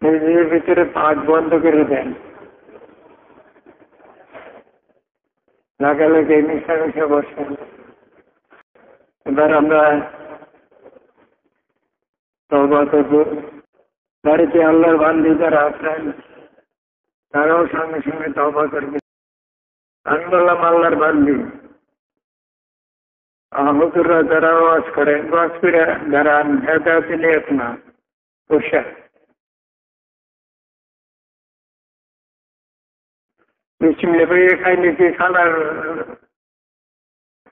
নিজের ভিতরে পাক বন্ধ করে দেন, লাগালে মিশা মিশা বসেন। এবার আমরা তওবা করব। বাড়িতে আল্লাহর বান্দি যারা আছেন তারাও সঙ্গে সঙ্গে তওবা করবে। আমি বললাম আল্লাহর বান্দি, হুজুররা যারা ওয়াজ করেন, ওয়াজ করে দাঁড়ান, হেদায়েত নিয়ত না, বসে বিসমিল্লাহ বলে খাইলে কি খানার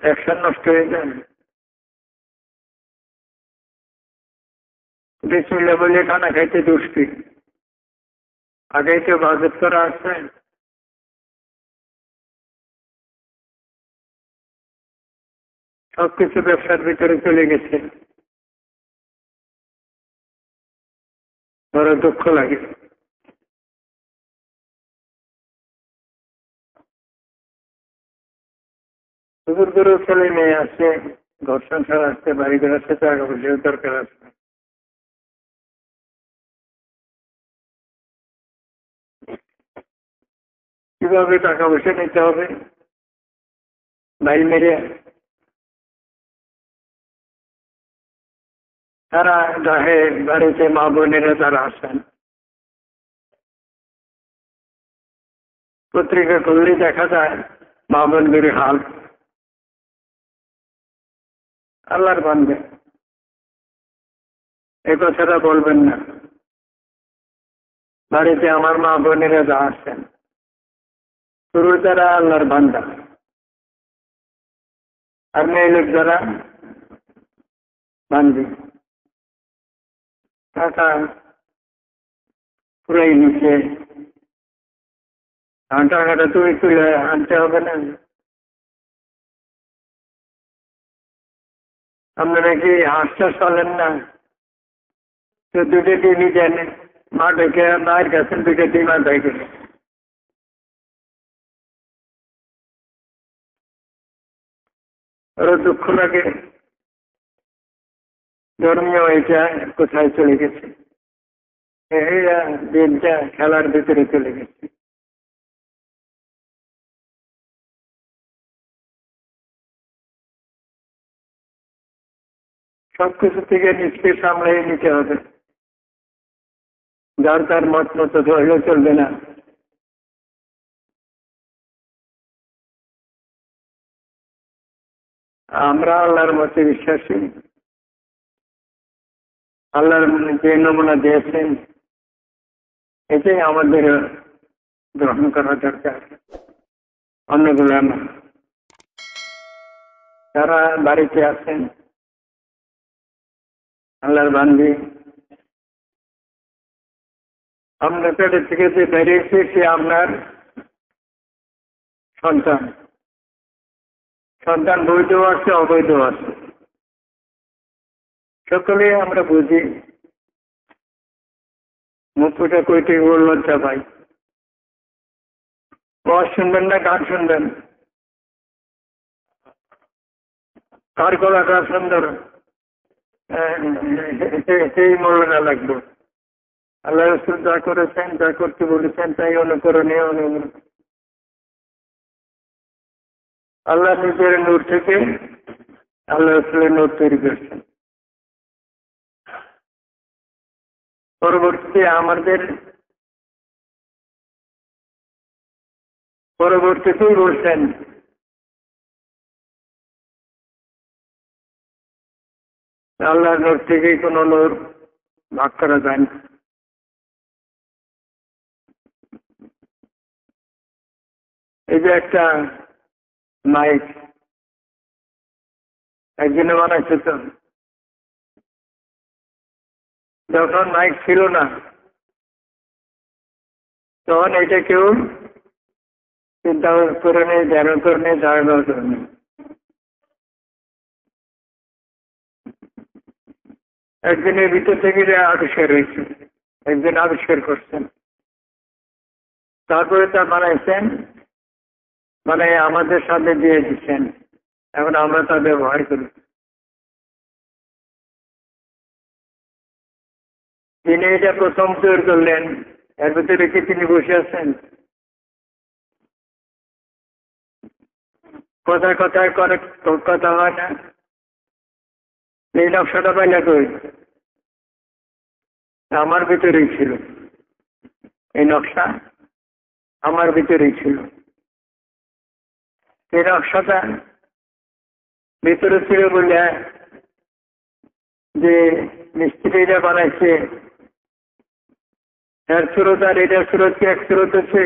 অ্যাকশন নষ্ট হয়ে যায়? বিসমিল্লাহ বলে খানা খাইতে দুষ্টি, আগেই তো বাজেট করা আছে। সবকিছু ব্যবসার ভিতরে চলে গেছে, বড় দুঃখ লাগে। বুজুর্গেরও ছেলে মেয়ে আছে, ঘর সংসার আসছে, বাড়ি ঘর আসছে, টাকা পয়সার দরকার আছে। কিভাবে টাকা পয়সা নিতে হবে? ভাই মেরে তারা গায়ে বাড়িতে মা বোনেরা তারা আসেন, পত্রিকা খুললে দেখা যায় মা বোনদের হাল। আল্লাহর বান্দা, এই কথাটা বলবেন না। বাড়িতে আমার মা বোনেরা যা আসেন, পুরুষ যারা আল্লাহর বান্দা, আর মেয়ে লোক যারা বান্দি, টাকা পুরাই নিচে। টাকাটা তুমি তুলে আনতে হবে না? আপনারা কি হাঁসটা চলেন না? তো দুটো টিভি দেন, মা ডেকে মায়ের কাছে দুটো ডিমা দেখে। ওরা দুঃখ লাগে, ধর্মীয় এটা কোথায় চলে গেছে, দিনটা খেলার ভিতরে চলে গেছে। সবকিছু থেকে নিজকে সামলাই নিতে হবে। যার তার মত মতো ধরলেও চলবে না। আমরা আল্লাহর মতে বিশ্বাসী। আল্লাহর যে নমুনা দিয়েছেন এটাই আমাদের গ্রহণ করা দরকার, অন্যগুলো না। যারা বাড়িতে আছেন আল্লাহর বান্দি, আপনার পেটের থেকে যে বেরিয়েছে সে আপনার সন্তান। সন্তান বৈধ আছে, অবৈধ আছে, সকলেই আমরা বুঝি। মুখ ফুটে কইতে লজ্জা পাই। ওয়াজ শুনবেন না গান শুনবেন? কার গলাটা সুন্দর সেই মৌলানা লাগবে। আল্লাহ রসুল যা করেছেন, যা করতে বলেছেন তাই অনুকরণীয়। আল্লাহ নিজের নূর থেকে আল্লাহ রসুলের নূর তৈরি করেছেন। পরবর্তীতেই বলছেন আল্লাহর নূর থেকেই কোন নূর ভাগ করা যায় না। এই যে একটা মাইক একদিনে বানাইছে, তো যখন মাইক ছিল না তখন এটা কেউ চিন্তা করে নেই, ধ্যান করে নেই, ধারণা করে নেই। একদিনের ভিতর থেকে যে আবিষ্কার হয়েছে, একদিন আবিষ্কার করছেন, তারপরে তা বানাইছেন, মানে আমাদের সাথে দিয়ে দিচ্ছেন, এখন আমরা তা ব্যবহার করি। তিনি এটা প্রথম তৈরি করলেন, এর ভিতরে কি তিনি বসে আছেন? কথায় কথায় করে কথা হয় না। এই নকশাটা পাইলে কই? আমার ভিতরেই ছিল, এই নকশা আমার ভিতরেই ছিল। এই নকশাটা ভিতরে ছিল বলে যে মিস্ত্রিরা বানাইছে, এর স্রোত আর এটার স্রোত কি এক স্রোত আছে?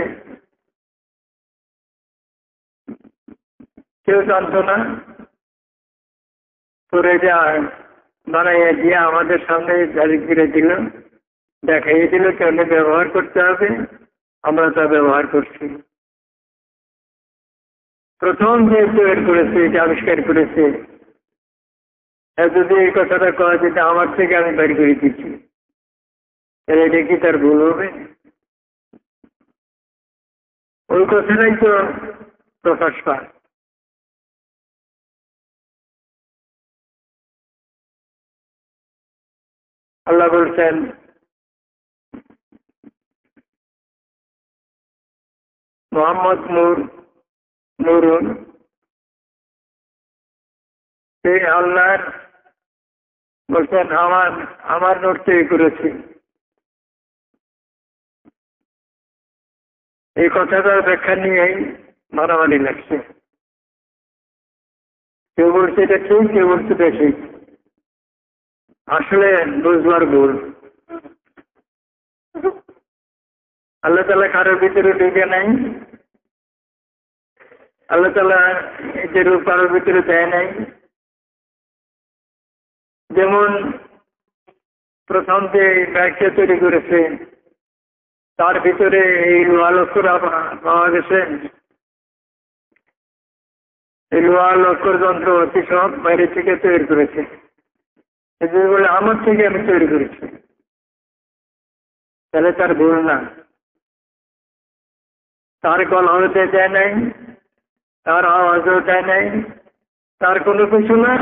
কেউ জানতো না। তোরে যা বানাইয়া দিয়ে আমাদের সামনে জারি করে দিল, দেখাইয়ে দিল কেমন ব্যবহার করতে হবে, আমরা তা ব্যবহার করছি। প্রথম যে তৈরি করেছে, এটা আবিষ্কার করেছে, যদি এই কথাটা কওয়া যেত আমার থেকে আমি বের করে দিচ্ছি, তাহলে এটা কি তার ভুল হবে? ওই কথাটাই তো প্রকাশ পায়। আল্লাহ বলছেন, মোহাম্মদ নুরুন, সেই আল্লাহর বলছেন আমার নূর তৈরি করেছি। এই কথাটার ব্যাখ্যা নিয়েই মারামারি লাগছে। কেউ বলছে এটা ঠিক, কেউ বলছে এটা ঠিক। আসলে বুঝবার ভুল। আল্লাহ তাআলা কারোর ভিতরে ঢুকে নাই, আল্লাহ তাআলা যে রূপ কারোর ভিতরে দেয় নাই। যেমন প্রথম যে ব্যাগটা তৈরি করেছে, তার ভিতরে এই লোহা লক্কর পাওয়া গেছে। এই লোহা লক্কর যন্ত্রপাতি সব বাইরে থেকে তৈরি করেছে। বলে আমার থেকে আমি তৈরি করেছি, তাহলে তার ভুল না। তার গলা হতে দেয় নাই, তার আওয়াজও দেয় নাই, তার কোনো কিছু না,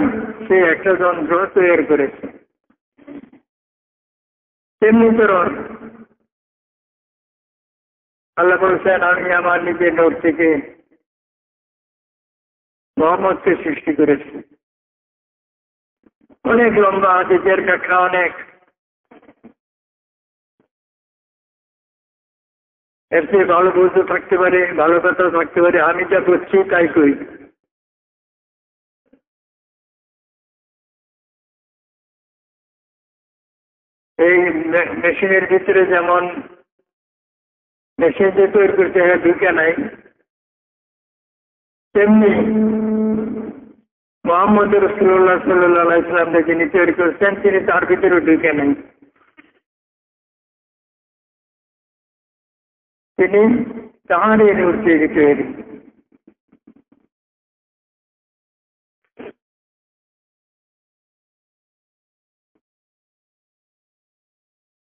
সে একটা যন্ত্র তৈরি করেছে। তেমনি তোর আল্লাহ বলছেন, আমি আমার নিজের নূর থেকে মোহাম্মদকে সৃষ্টি করেছি। অনেক লম্বা হাদিসের ব্যাখ্যা, অনেক। এর চেয়ে ভালো বুঝতে থাকতে পারে, ভালো কথা থাকতে পারে। আমি যা করছি তাই করি। এই মেশিনের ভিতরে যেমন মেশিন যে তৈরি করতে হয় ঢুকে নাই, তেমনি মোহাম্মদ রাসূলুল্লাহ সাল্লাল্লাহু আলাইহি ওয়াসাল্লাম যিনি তৈরি করেছেন, তিনি তার ভিতরে ঢুকে নাই। তিনি তাঁরই নূর থেকে তৈরি।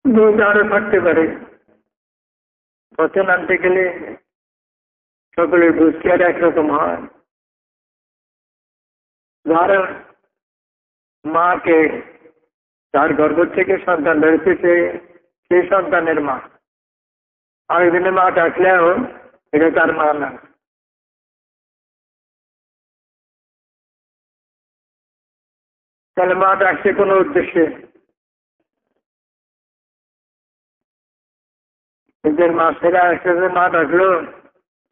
বুঝ আরো থাকতে পারে। পথে নামতে গেলে সকলের বুঝ কি আর একরকম হয়? যারা মাকে তার গর্ভ থেকে সন্তান ধরেছে, সেই সন্তানের মা আরেকদিনে মা ডাকলেও এটা তার মা না। তাহলে মা ডাকছে কোনো উদ্দেশ্যে, নিজের মা ছেড়ে আসছে, মা ডাকলো,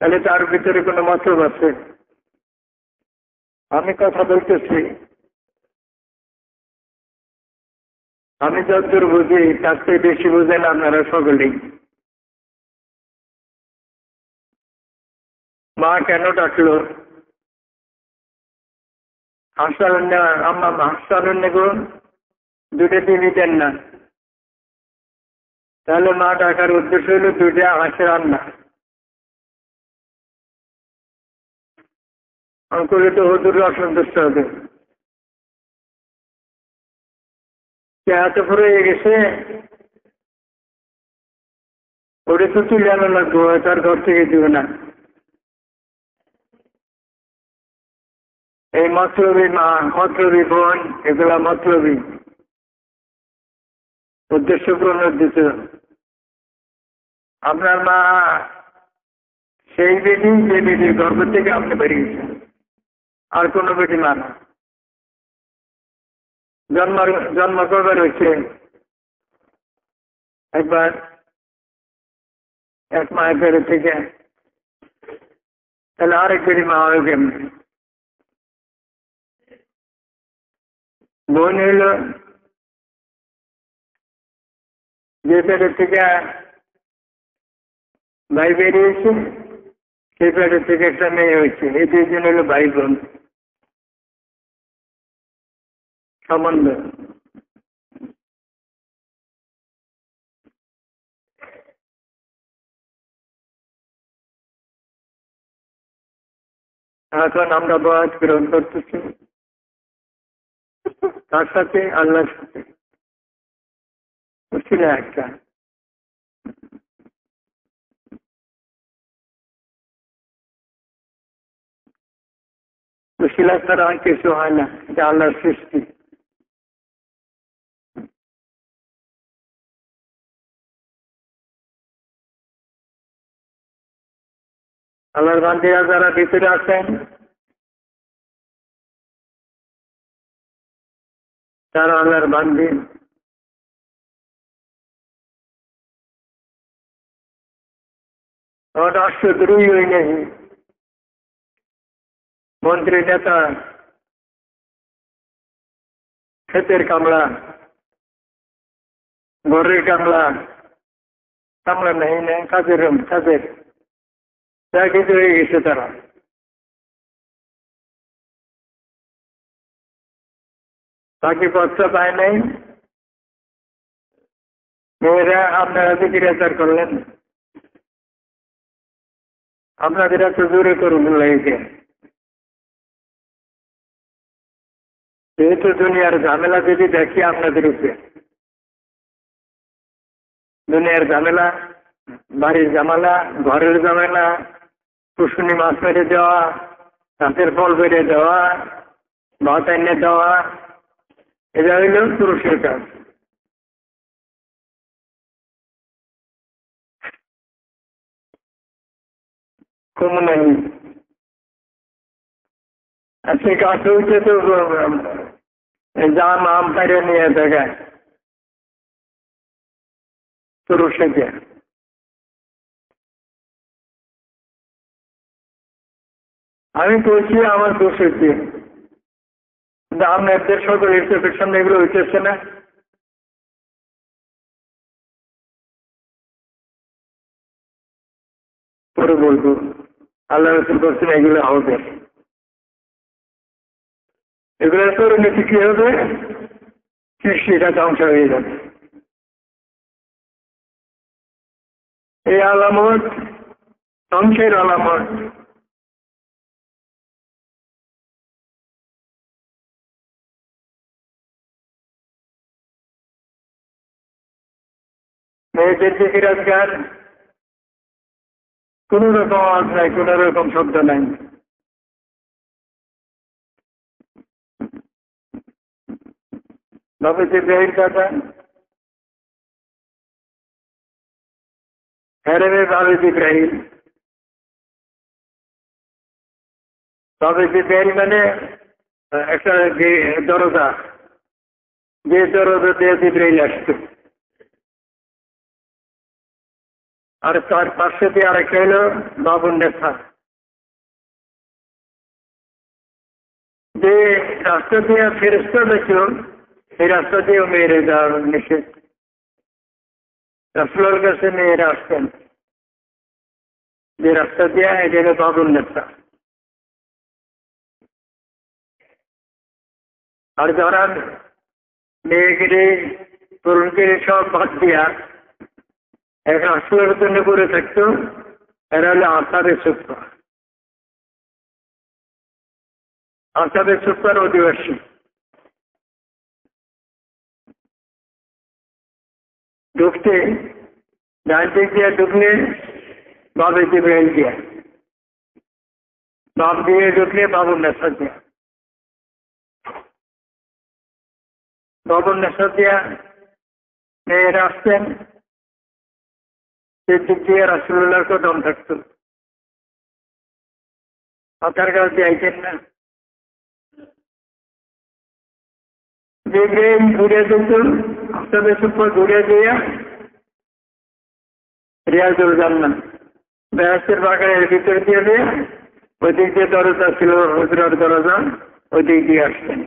তাহলে তার ভিতরে কোনো মতলব আছে। আমি কথা বলতেছি, আমি যতদূর বুঝি তার চেয়ে বেশি বুঝেন আপনারা সকলেই। মা কেন ডাকলো? হাসালেন গো, দুটো তিনি দেন না। তাহলে মা ডাকার উদ্দেশ্য হলো দুটা হাঁস রান্না। অঙ্কুরে তো হুজুর অসন্তুষ্ট হবে। এত হয়ে গেছে, ওটা তো তুলে আনা লাগবো, তার ঘর থেকে দিবে না। এই মতলবী মা, মতলবী বোন, এগুলা মতলবী। উদ্দেশ্য প্রণোদিত। আপনার মা সেই বেটি যে বেটির গর্ভ থেকে আপনি বেরিয়েছেন, আর কোনো বেটি মা না। জন্ম করবার হচ্ছে একবার এক মায়ের পেটে থেকে, তাহলে আরেক বেটি মা হবে কেমনি? বোন হইল যে পেটের থেকে ভাই বেরিয়েছে, সেই পেটের থেকে একটা মেয়ে হয়েছে, এই দুইজন হলো ভাই বোন সম্বন্ধ। এখন আমরা বয়স গ্রহণ করতেছি তার সাথে আল্লাহর সাথে ছিল একটা। শিলা ছাড়া আর কিছু হয় না, এটা আল্লাহর সৃষ্টি। আল্লাহর বান্দিরা যারা ভিতরে আছেন তারা আল্লাহর বান্দি। রাষ্ট্রদ্রোহী হই নাই, মন্ত্রী নেতা, ক্ষেতের কামলা, ঘরের কামলা, কামলা নেই না, কাজের যা কিছু হয়ে গেছে তারা। বাকি পথটা পায় নাই। মেয়েরা আপনারা জিজ্ঞাসা করলেন আপনাদের এত জোরে করুন লাগে, যেহেতু দুনিয়ার ঝামেলা যদি দেখি আপনাদের উপরে, দুনিয়ার ঝামেলা, বাড়ির ঝামেলা, ঘরের ঝামেলা, কুসুনি মাছ মেরে দেওয়া, গাছের ফল বেড়ে দেওয়া, ভাত এনে দেওয়া, এটা হইল পুরুষের কাজ। কম নেই, আজকে কাজ হয়েছে তো জাম আম পাইরে নিয়ে দেখায় পুরুষকে। আমি বলছি আমার দোষ হচ্ছে, কিন্তু আপনাদের সকলের চোখের সামনে এগুলো হইতেছে না। পরে বলবো আল্লাহ রসুল করছেন এগুলো হবে, এগুলোর পরিণতি কি হবে? সৃষ্টিটা ধ্বংস হয়ে যাবে। এই আলামত ধ্বংসের আলামত। মেয়েদের যে বিরাজগার, কোন রকম আওয়াজ নাই, কোন রকম শব্দ নাই। বাবুজি বেহির কথা হ্যারে বাবুজি ইব্রাহিম। বাবুজি বেহির মানে একটা দরজা, যে দরজা দিয়ে ইব্রাহিম আসতো, আর তার পাশে দিয়ে আরেকটা হলো বাবুর নেশা। যে রাস্তা দিয়ে ফেরস্তা দেখল, সেই রাস্তা দিয়েও মেয়েরে যাওয়ার নিষেধ। রাসূলের কাছে মেয়েরা আসতেন যে রাস্তা দিয়ে, এটা হলো বাবুর নেশা। আর যারা মেয়েকে তরুণকে সব বাদ দিয়া এক রাসূলের জন্য করে থাকতো, এরা হলো আসাদের সূত্র, আসাদের সূত্রের অধিবাসী। ঢুকতে ডান দিক দিয়ে ঢুকলে বাবু ইব্রাহিম দিয়া, বাপ দিয়ে ঢুকলে বাবুর নেশা দিয়া, বাবুর নেশা দিয়া মেয়েরা আসতেন, সেদিক দিয়ে রাসূলুল্লাহর কদম থাকত, মাথার কাছ দিয়ে আইতেন না। দেখবেন ঘুরে যেত, আপনাদের উপর ঘুরে দিয়ে রিয়াজুল জান্নাত বেহেশতের বাগানের ভিতর দিয়ে ওই দিক দিয়ে দরজা ছিল, হুজরার দরজা, ওই দিক দিয়ে আসতেন।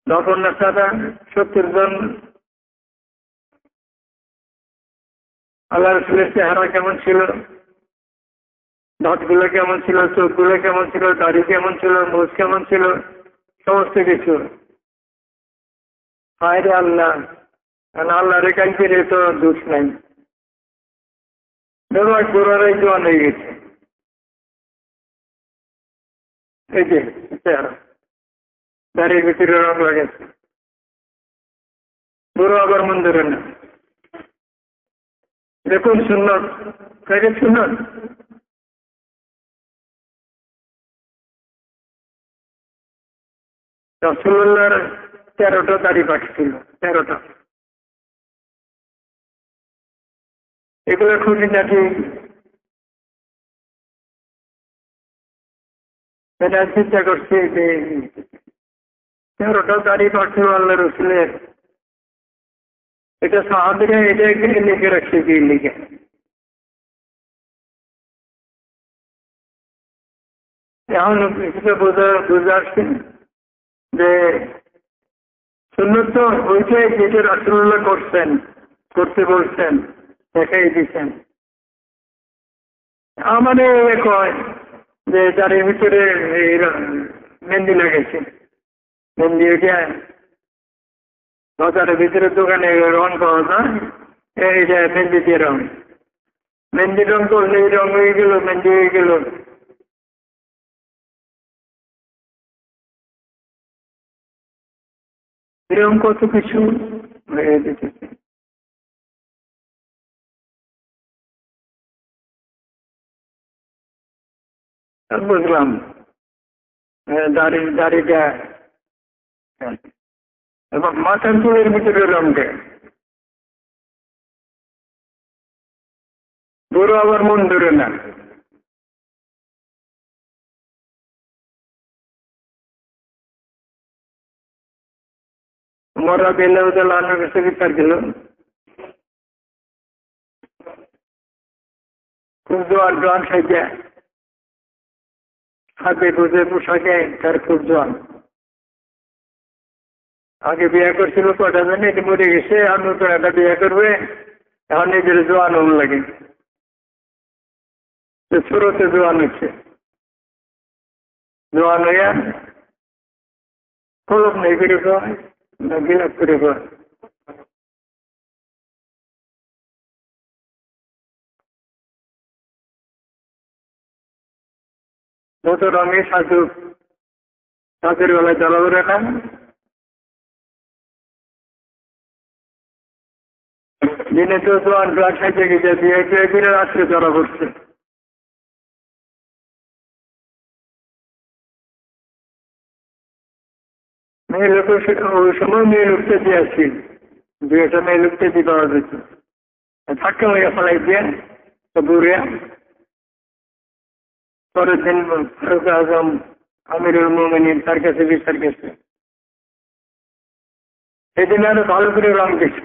তখন তারা 70 জন। আল্লাহ রাসূলের চেহারা কেমন ছিল, দাঁতগুলো কেমন ছিল, চোখগুলো কেমন ছিল, দাড়ি কেমন ছিল, মুখ কেমন ছিল, সমস্ত কিছু। হায় রে আল্লাহ, আল্লাহর কাছে তো দোষ নাই। ধরো গোড়ারাই জোয়ান হয়ে গেছে, এই যে চেহারা, দাড়ির ভিতরে রং লাগাচ্ছে, বুড়ো আবার মন ধরে না। দেখুন সুন্নত, কাজে সুন্নত। রাসূলুল্লাহর 13টা দাড়ি পাক ছিল, 13টা। এগুলো খুঁটিনাটি চিন্তা করছে যে 13টা দাড়ি পাক ছিল আল্লাহ রাসূলের। এটা সাহাবীরা এটাকে লিখে রাখছে, কি লিখে। এখন বুঝে আসছে যে সুন্নত তো ওইটাই যেটা রাসূলুল্লাহ করছেন, করতে বলছেন, দেখাই দিচ্ছেন। আমাদের কয় যে যার ভিতরে মেহেন্দি লাগাইছে, মেহেন্দি ওইটা বাজারের ভিতরে দোকানে রং পাওয়া যায়, এইটা মেহেন্দি দিয়ে রং, মেহেন্দি রং করলে এই রং হয়ে গেল, মেহেন্দি হয়ে গেল। এরকম কত কিছু হয়ে যেতেছে। বুঝলাম দাড়িটা এবং মাথার চুলের ভিতরে রঙটা, বুড়ো আবার মন ধরে না। মরা বেলা লাগানোর কাছে বিচার গেল, খুব জোয়ান জোয়ান খাইতে হাতে বুঝে পোশাকে তার খুব জোয়ান। আগে বিয়ে করছিল কটা জানি, এটি মরে গেছে, আর নতুন একটা বিয়ে করবে, এখন নিজের জোয়ান হল লাগে, ছোটতে জোয়ান হচ্ছে, জোয়ান হইয়া খোলক নেই করে কয় না বিলাপ করে কয়। যত রঙে সাজুক, রাতের বেলায় জ্বালাবে না, দিনে তো জোয়ান জোয়ান খাইতে গেছে, বিয়ে টিয়ে করে রাত্রে ধরা পড়ছে। মেয়ে লোক ওই সময় মেয়ে লোকতে দিয়ে আসছি, 2-একটা মেয়ে লোকতে দিয়ে পাওয়া যেত, ধাক্কা হইয়া ফেলাই দিয়ে বুড়িয়া। পরের দিন ফারুক আজম আমিরুল মুমিনিন তার কাছে বিচার গেছে, সেদিন আরো ভালো করে রং দিচ্ছে,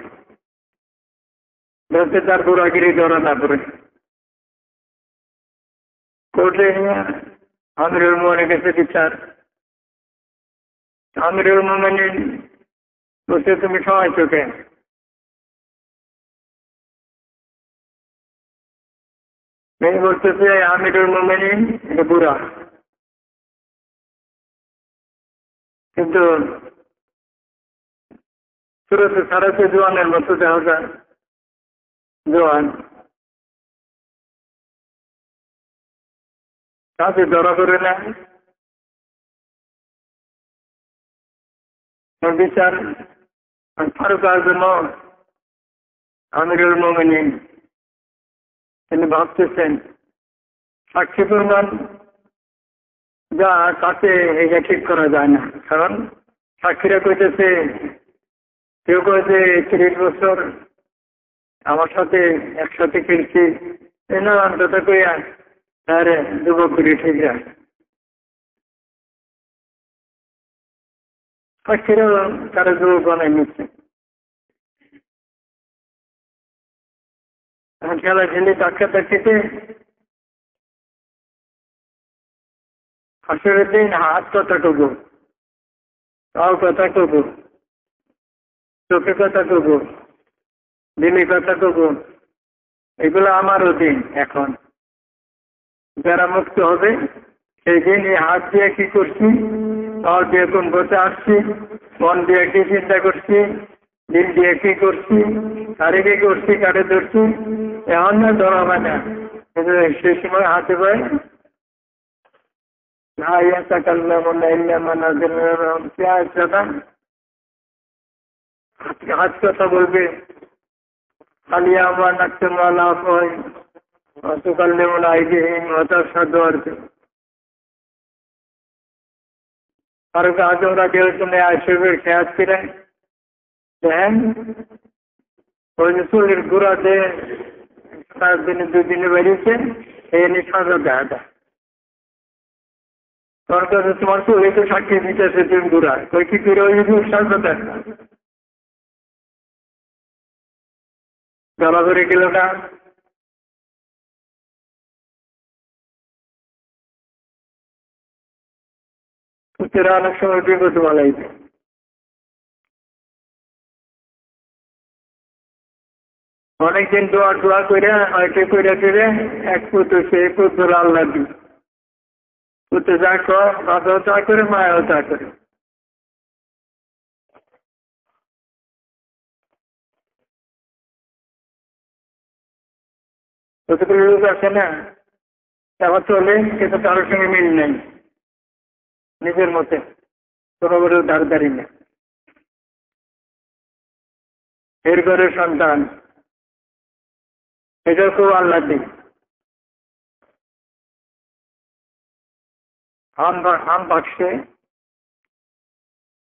যাতে তার বুড়াগিরি ধরা না পড়ে। কোর্টে আমিরুল মুমিনের কাছে বিচার, আমিরুল মুমিনিন বলছে তুমি খাওয়াইছো কেন? মেয়ে বলতেছে আমিরুল মুমিনিন এটা বুড়া, কিন্তু সুরতে সারাতে জোয়ানের মতো দেখা যায়, জোয়ান কাছে ধরা করে না। বিচার ফারুক আজম আমিরুল মুমিনিন তিনি ভাবতেছেন সাক্ষী প্রমাণ যা কাছে এটা ঠিক করা যায় না, কারণ সাক্ষীরা কইতেছে, কেউ কয়েছে 30 বছর আমার সাথে একসাথে খেলছি, না অন্তত কইয়া তার যুবক করে ঠিক যায়। সাক্ষীরা তারা যুবক বানাই নিচ্ছে। এখন খেলা খেলে ধাক্কা ধাক্কিতে হাসরের দিন হাত কথা কব, পাও কথা কব, চোখে কথা কব, দিলে কথা কব, এগুলো আমারও দিন। এখন যারা মুক্ত হবে সেই দিন এই হাত দিয়ে কি করছি, পাও দিয়ে কোন পথে আসছি, মন দিয়ে কি চিন্তা করছি, দিল দিয়ে কি করছি, কারে কি করছি, কারে ধরছি, এমন না ধরা হয় না। কিন্তু সেই সময় হাতে পায় হাত কথা বলবে, আলিয়া আমার নাচতে মালা হয় অতকাল যেমন আইডিহীন হতার সাধ্য আর কি। কারো কাজ ওরা কেউ শুনে আইসবের খেয়াল ছিলেন দেখেন, ওই যে চুলের গুঁড়া দিয়ে 4 দিনে 2 দিনে বেরিয়েছে, এই নিয়ে সাজা দেখা যায়। সরকার তোমার চুলে তো সাক্ষী দিতেছে তুমি গুঁড়া, কই কি করে ওই সাজা দেখ না, গলা ধরে গেল না। পুত্রেরা অনেক সময় বিপদ বলাইছে। অনেকদিন দোয়া টোয়া করে হয়তো করে ফিরে এক পুত্র, সেই পুত্র আল্লাহ দি পুত্র যা কর বাবাও তা করে, মায়াও তা করে। কতগুলো লোক আছে না, তারা চলে কিন্তু কারোর সঙ্গে মিল নেই, নিজের মতে কোনো বড় দাঁড়ি না। এর ঘরের সন্তান, এটাও খুব আল্লাহ দিক। আম বাক্সে,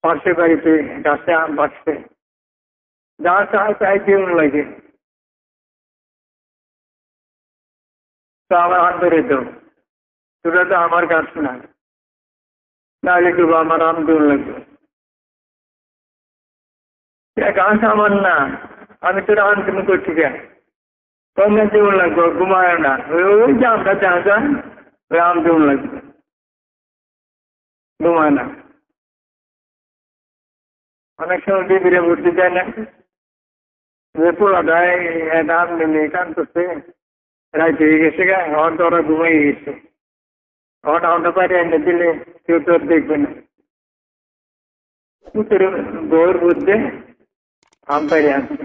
পাশে বাড়িতে গাছে আম বাক্সে, যা চায় তাই জীবন লাগে, তো আমার হাত ধরে দাও, তোরা তো আমার গাছ না, নাহলে দেবো আমার আম দূর লাগবে। গাছ আমার না, আমি তোর আম তুমি করছি কেন, তোমরা জীবন লাগবে, ঘুমায় না, ওই যে আমরা যা যান ওই আম জীবন লাগবে, ঘুমায় না। অনেক সময় বিবিরে বুঝতে চায় না যে পোলা দেয় আম নেমে কান করছে, রাইতে হয়ে গেছে গা, হয়তো ওরা ঘুমাই গেছে, হঠাৎ পারে এনে দিলে কেউ তোর দেখবে না। বউর বুঝতে আম পাইরে আনছে,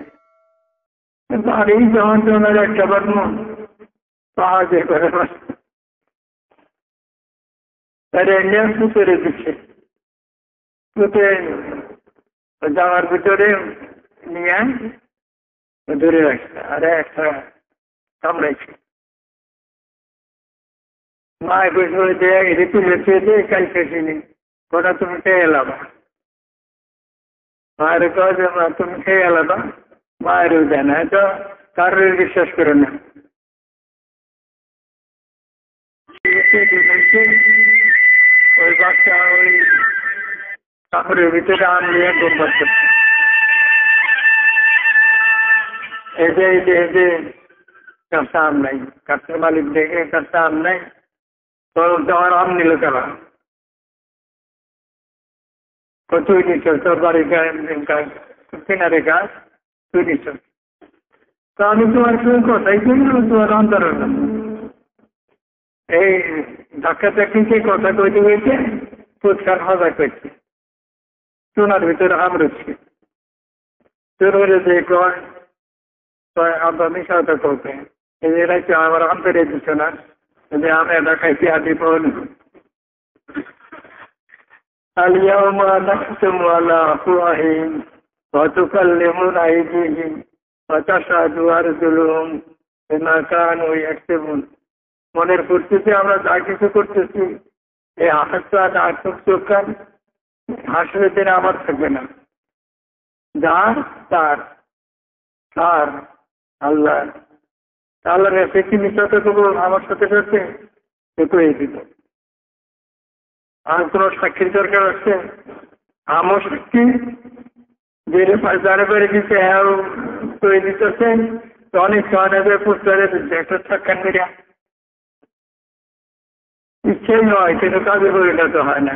বাড়ি যখন তোমার একটা বাদম পাওয়া যায় করে তারা এনে পুকুরে দিচ্ছে, পুকুরে জামার ভিতরে নিয়ে ধরে রাখছে, আরে একটা কামড়াইছে। মায় বসে বলছে এটা তুলে চেয়ে কালকে চিনি, ওটা তুমি খেয়ে এলাবা। মায়ের কাজ তুমি খেয়ে এলাবা, মায়েরও দেয় না, তো কারোর বিশ্বাস করে না। ওই বাচ্চা ওই কাপড়ের ভিতরে আম নিয়ে গোবর করছে, এতে কাঁচা আম নাই, কাঁচার মালিক দেখে কাঁচা আম নাই, তো তোমার আম নিল তারা তুই নিচ্ছ, তোর বাড়ির কিনারে গাছ তুই নিচ্ছ, তো আমি তোমার সঙ্গে কথাই শুনি, তোমার অন্তর এই ধাক্কা চাকরিকে কথা কইতে হয়েছে, ফুচকার মজা করছে, সোনার ভিতরে আম রচ্ছে, তোর বলে যে কয় আব্বা মিশাওটা করবে, এরাই তো আমার আম পেরে দিচ্ছ না, যে আমি এটা খাইছি আদি পাওনি। اليوم نختم على أفواههم وتكلمنا أيديهم وتشهد أرجلهم بما كانوا يكسبون। মনের ফুর্তিতে আমরা যা কিছু করতেছি এই হাসটা আর্থিক চোখ কান হাসলে দিনে আমার থাকবে না, যার তার তার আল্লাহ আল্লাহর কাছে কি মিশাতে দেবো আমার সাথে সাথে একটু এই দিত। আর কোন সাক্ষীর দরকার আছে? আমার সাক্ষী যে যারে বেড়ে দিতে হ্যাঁ করে দিতেছেন অনেক সহায় পোস্টারে একটা সাক্ষাৎ মেরিয়া ইচ্ছেই নয় কিন্তু কাজে পরিণত হয় না।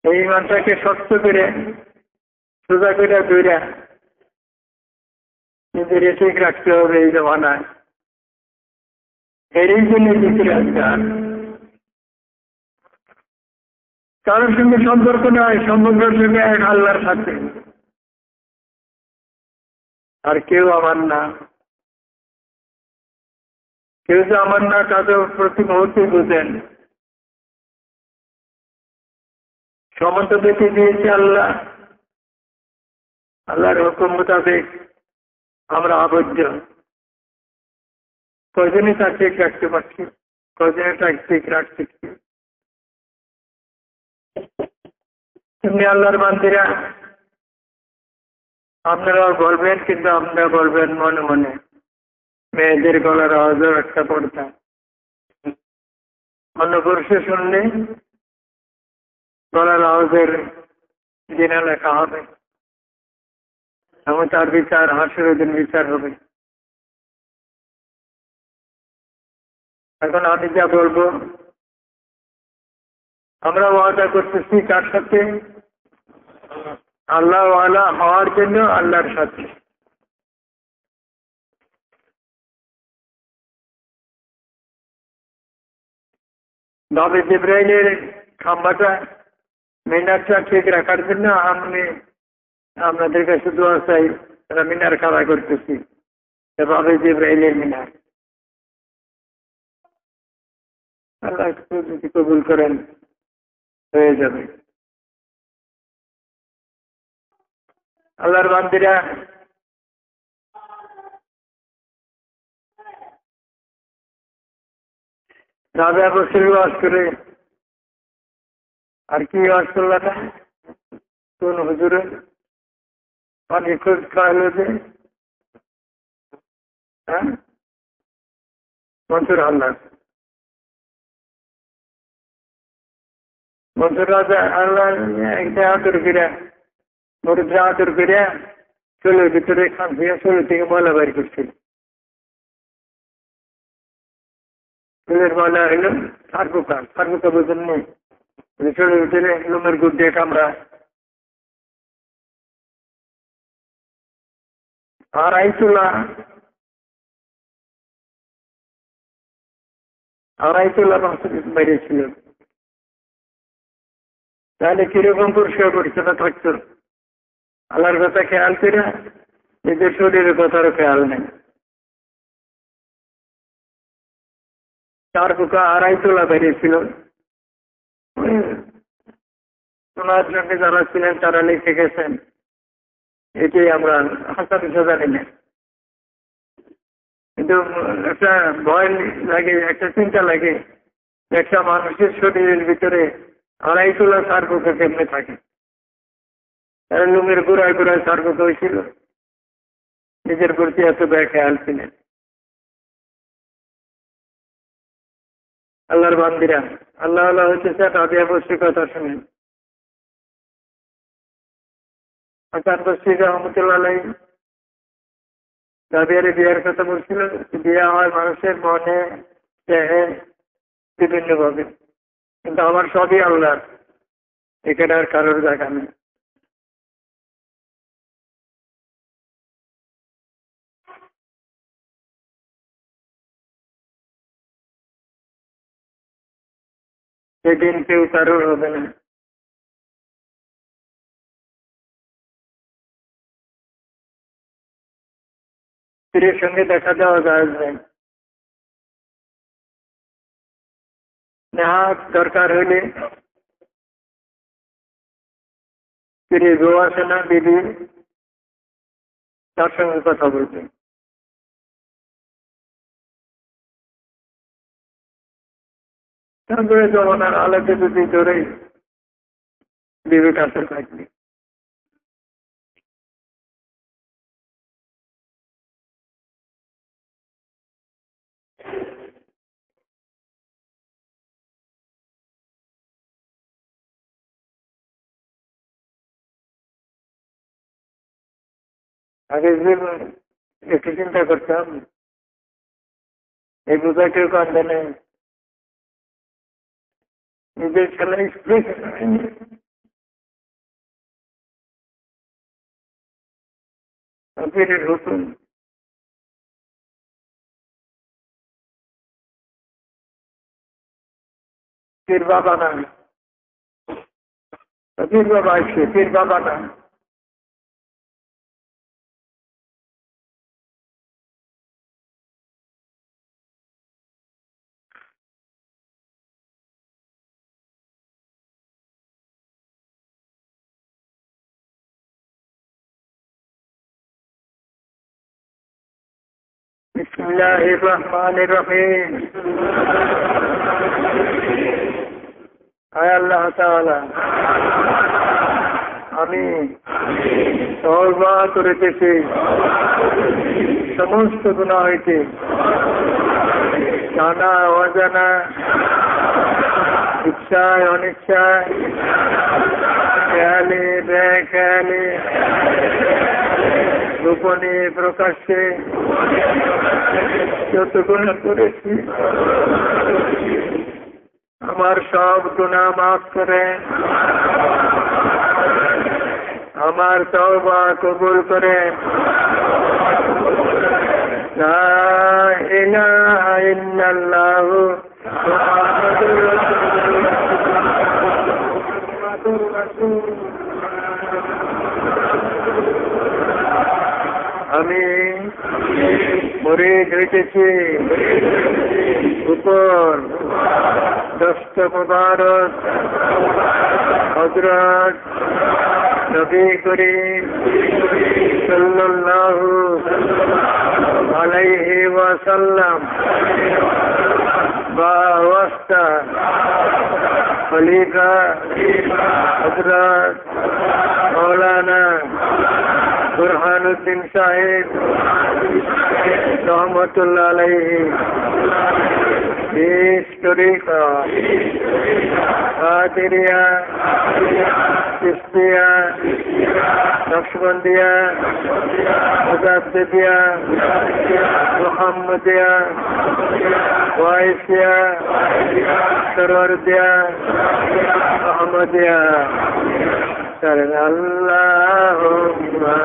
এই ইমানটাকে শক্ত করে সোজা করে দৌড়া নিজের ঠিক রাখতে হবে এই জমানায়। এরই জন্য জিকির আজকাল কারোর সঙ্গে সম্পর্ক নয়, সম্পর্কের সঙ্গে এক আল্লাহর সাথে। আর কেউ আমার না, কেউ যে আমার না কাজে প্রতি মুহূর্তে বুঝেন। সমস্ত দেখে দিয়েছে আল্লাহ, আল্লাহর হুকুম মোতাবেক আমরা আবদ্ধ। কজনে তা ঠিক রাখতে পারছি, কজনে তা ঠিক রাখতে। তুমি আল্লাহর বান্দিরা আপনারাও বলবেন, কিন্তু আপনারা বলবেন মনে মনে। মেয়েদের গলার আওয়াজও একটা পড়তা, অন্য পুরুষে শুনলে গলার আওয়াজের দিনে লেখা হবে এবং তার বিচার হাসরের দিন বিচার হবে। এখন আমি যা বলবো, আমরা ওয়াদা করতেছি কার সাথে? আল্লাহ ওয়ালা হওয়ার জন্য আল্লাহর সাথে। নবী জিবরাইলের খাম্বাটা মিনারটা ঠিক রাখার জন্য আমি আপনাদের কাছে দোয়া চাই। মিনার খাড়া করতেছি, নবী জিবরাইলের মিনার। আল্লাহ যদি কবুল করেন হয়ে যাবে। আল্লাহর বান্দিরা রাজা বসে ওয়াজ করে, আর কি ওয়াজ করল না কোন হুজুরে অনেক খোঁজ খাওয়ালো যে মনসুর আল্লাহ মনসুর রাজা আল্লাহ একটা আদর ফিরা মরুদ্রা আদর ফিরা চুলের ভিতরে খান ফিরা চুলের থেকে ময়লা বাইর করছিল। চুলের ময়লা হইল সারপোকা, সারপোকা বোঝেন নেই, চুলের ভিতরে লোমের গুড় দিয়ে কামড়া। আড়াইতলা বাইরে ছিল। তাহলে কিরকম পরিষ্কার পরিচ্ছন্ন থাকতো? আল্লাহর কথা খেয়াল করে নিজের শরীরের কথারও খেয়াল নেই। চার পোকা আড়াইতলা বেরিয়েছিল। ওনার সঙ্গে যারা ছিলেন তারা লিখে গেছেন, এটাই আমরা হাসান জানি না। কিন্তু একটা ভয় লাগে, একটা চিন্তা লাগে, একটা মানুষের শরীরের ভিতরে আড়াইতলা চার পোকা কেমনে থাকে। তারা লুমের গোড়ায় গোড়ায় চার পোকা হয়েছিল, নিজের প্রতি এত খেয়াল ছিলেন। আল্লাহর বান্দিরা, আল্লাহ আল্লাহ হচ্ছে তাদের অবশ্যই কথা শুনেন। হাসান বসরি রহমতুল্লাহ আলাইহি রাবিয়ার বিয়ের কথা বলছিল। বিয়ে হয় মানুষের মনে দেহে বিভিন্ন ভাবে, কিন্তু আমার সবই আল্লাহর, এখানে আর কারোর জায়গা নেই। সেদিন কেউ কারোর হবে না। স্ত্রীর সঙ্গে দেখা দেওয়া যায় নাই। নেহাত দরকার হইলে স্ত্রীর বউ আসে না, দিদি তার সঙ্গে কথা বলবে। তারপরে জমানার আলোকে যদি ধরে বিবেক আসর থাকবে। আগে যে একটু চিন্তা করতাম, এই বোঝা কেউ কান্দে নেই, নিজের খেলা স্প্রে ফিরে ঢুকুন। পীর বাবা না, পীর বাবা আসছে, পীর বাবা না। বিসমিল্লাহির রহমানির রহিম। আয় আল্লাহ তাআলা, আমি তওবা করিতেছি সমস্ত গুনাহ হইতে, জানা অজানা, ইচ্ছায় অনিচ্ছায়, খেয়ালে বেখেয়ালে, গোপনে প্রকাশ্যে যত গুনাহ করেছি আমার সব গুনাহ মাফ করে আমার তওবা কবুল করে। লা ইলাহা ইল্লাল্লাহু মুহাম্মাদুর রাসূলুল্লাহ। আমি মুরিদ হইতেছি উপর দস্ত মুবারক হযরত নবী করিম সাল্লাল্লাহু আলাইহি ওয়াসাল্লাম বাওয়াস্তা খলিফা হযরত মাওলানা বুরহানুদ্দিন সাহেব রহমতুল্লাহ আলাইহি ইস তরিকা কাদেরিয়া চিশতিয়া নকশবন্দিয়া মুজাদ্দিদিয়া মুহাম্মদিয়া ওয়াইসিয়া সরওয়ারদিয়া আহমদিয়া। আল্লাহুম্মা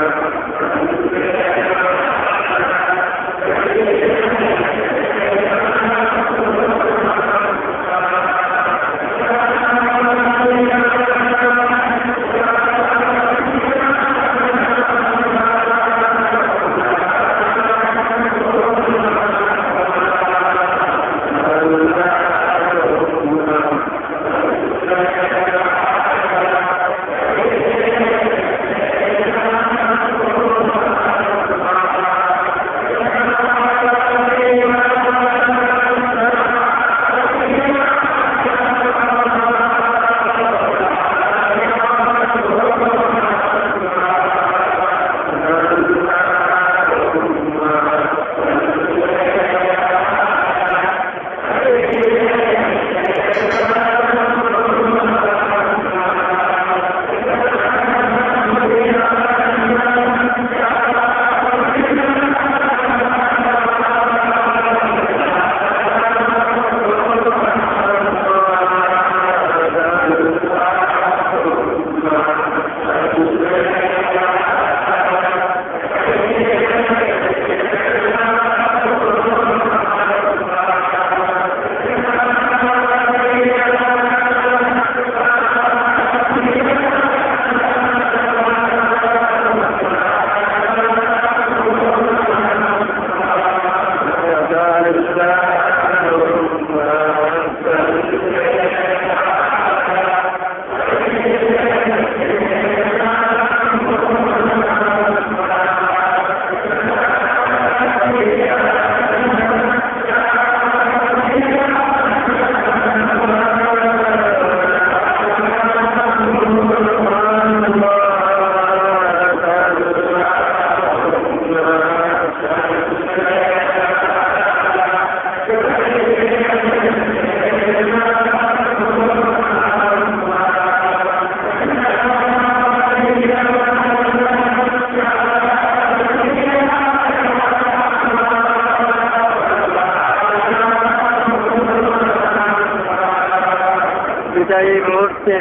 বিদায়ী মুহূর্তে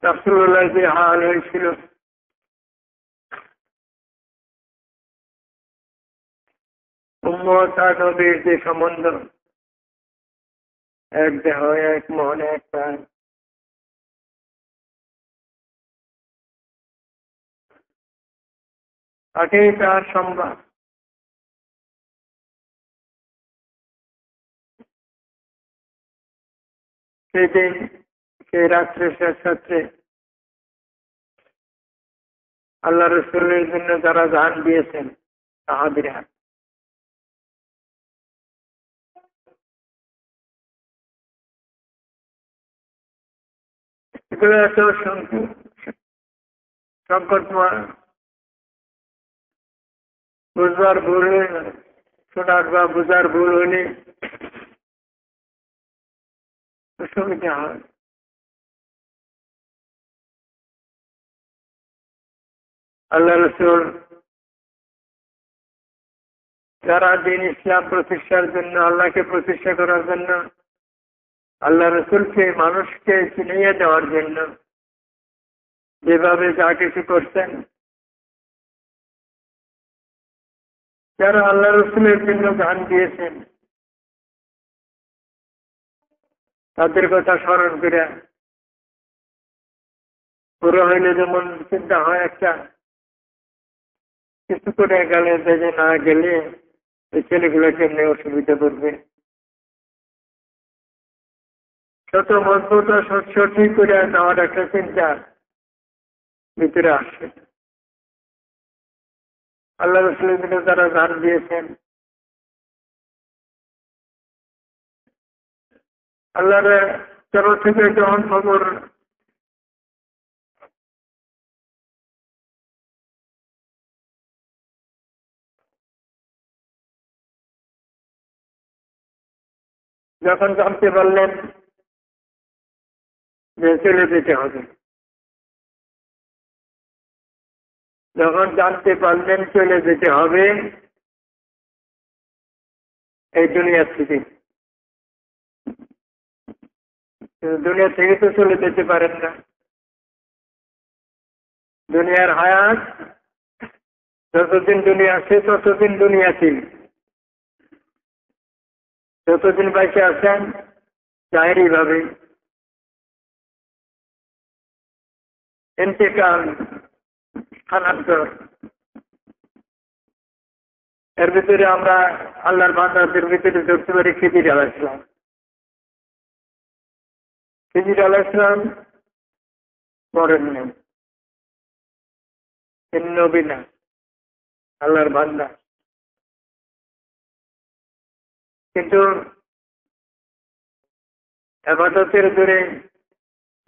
রাসূলুল্লাহ যে হাল হয়েছিল, উম্মত আর নবীর যে সম্বন্ধ, এক দেহ এক মন এক প্রাণ, তাকেই তার সংবাদ। সেই দিন, সেই রাত্রে, শেষ রাত্রে আল্লাহ রসুলের জন্য যারা জান দিয়েছেন সাহাবীরা, এগুলো এত সংকটময়, বুঝবার ভুল হলে, শোনার বা বুঝার ভুল হলে অসুবিধা হয়। আল্লাহ রসুল যারা দিন ইসলাম প্রতিষ্ঠার জন্য, আল্লাহকে প্রতিষ্ঠা করার জন্য, আল্লাহ রসুলকে মানুষকে চিনিয়ে দেওয়ার জন্য যেভাবে যা কিছু করছেন, যারা আল্লাহ রসুলের জন্য গান দিয়েছেন, তাদের কথা স্মরণ করে পুরো হইলে যেমন চিন্তা হয়, একটা কিছু করে গেলে যে না গেলে এই ছেলেগুলো কেমনি অসুবিধা করবে, শত মজবুত সঠিক করে নেওয়ার একটা চিন্তা ভিতরে আসে। আল্লাহ রসুলের জন্য যারা গান দিয়েছেন, আল্লাহর তরফ থেকে যখন খবর যখন জানতে পারলেন যে চলে যেতে হবে, যখন জানতে পারলেন চলে যেতে হবে এই দুনিয়া থেকে, দুনিয়া থেকে তো চলে যেতে পারেন না। দুনিয়ার হায়াত যতদিন দুনিয়া আছে ততদিন দুনিয়া ছিল, যতদিন বাইসে আছেন জাহেরি ভাবে, ইন্তেকাল, স্থানান্তর। এর ভিতরে আমরা আল্লাহর বান্দাদের ভিতরে ধরতে পারি খিজির আলাইহিস সালাম। খিজির আলাইহিস সালাম মরেন নেই, নবী না, আল্লাহর বান্দা, কিন্তু ইবাদতের দূরে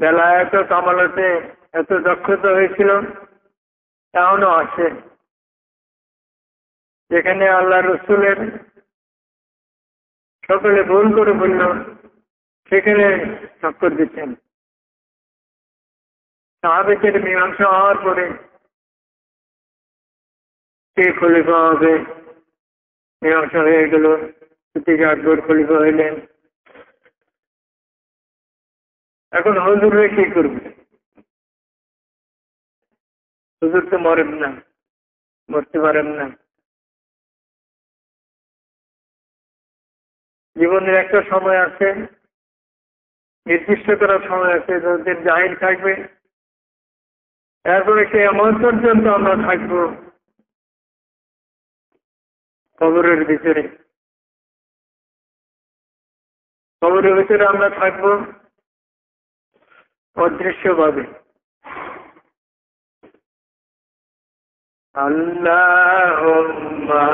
বেলায়েত ও কামালতে এত দক্ষতা হয়েছিল, এমনও আছে যেখানে আল্লাহ রসুলের সকলে ভুল করে বলল, সেখানে টক্কর দিচ্ছেন। সাহাবেদের মীমাংসা হওয়ার পরে কে খলিফা হবে মীমাংসা হয়ে গেল, সিদ্দিক আকবর খলিফা হইলেন। এখন হুজুরে কি করবে? হুজুর তো মরেন না, মরতে পারেন না। জীবনের একটা সময় আছে, নির্দিষ্ট করার সময় আছে, যতদিন জাহির থাকবে। এরপরে কিয়ামত পর্যন্ত আমরা থাকবো কবরের ভিতরে, কবরের ভিতরে আমরা থাকবো অদৃশ্যভাবে। আল্লাহুম্মা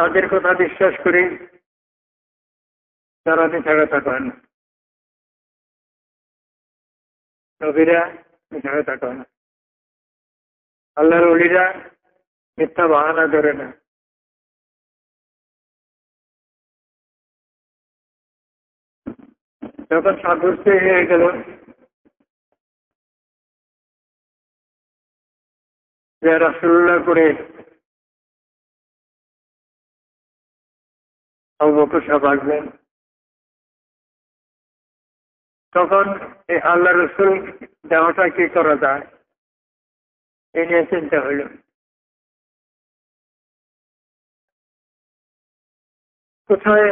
তাদের কথা বিশ্বাস করি, তারা মিথ্যা কথা কয় না। নবীরা মিথ্যা কথা কয় না, আল্লাহর ওলিরা মিথ্যা বাহানা ধরে না। যখন সাব্যস্ত হয়ে গেল যে রাসূলুল্লাহ করে আবু বকর সাহেব আসবেন, তখন এই আল্লাহ রসুল দেওয়াটা কি করা যায় এ নিয়ে চিন্তা হইল। কোথায়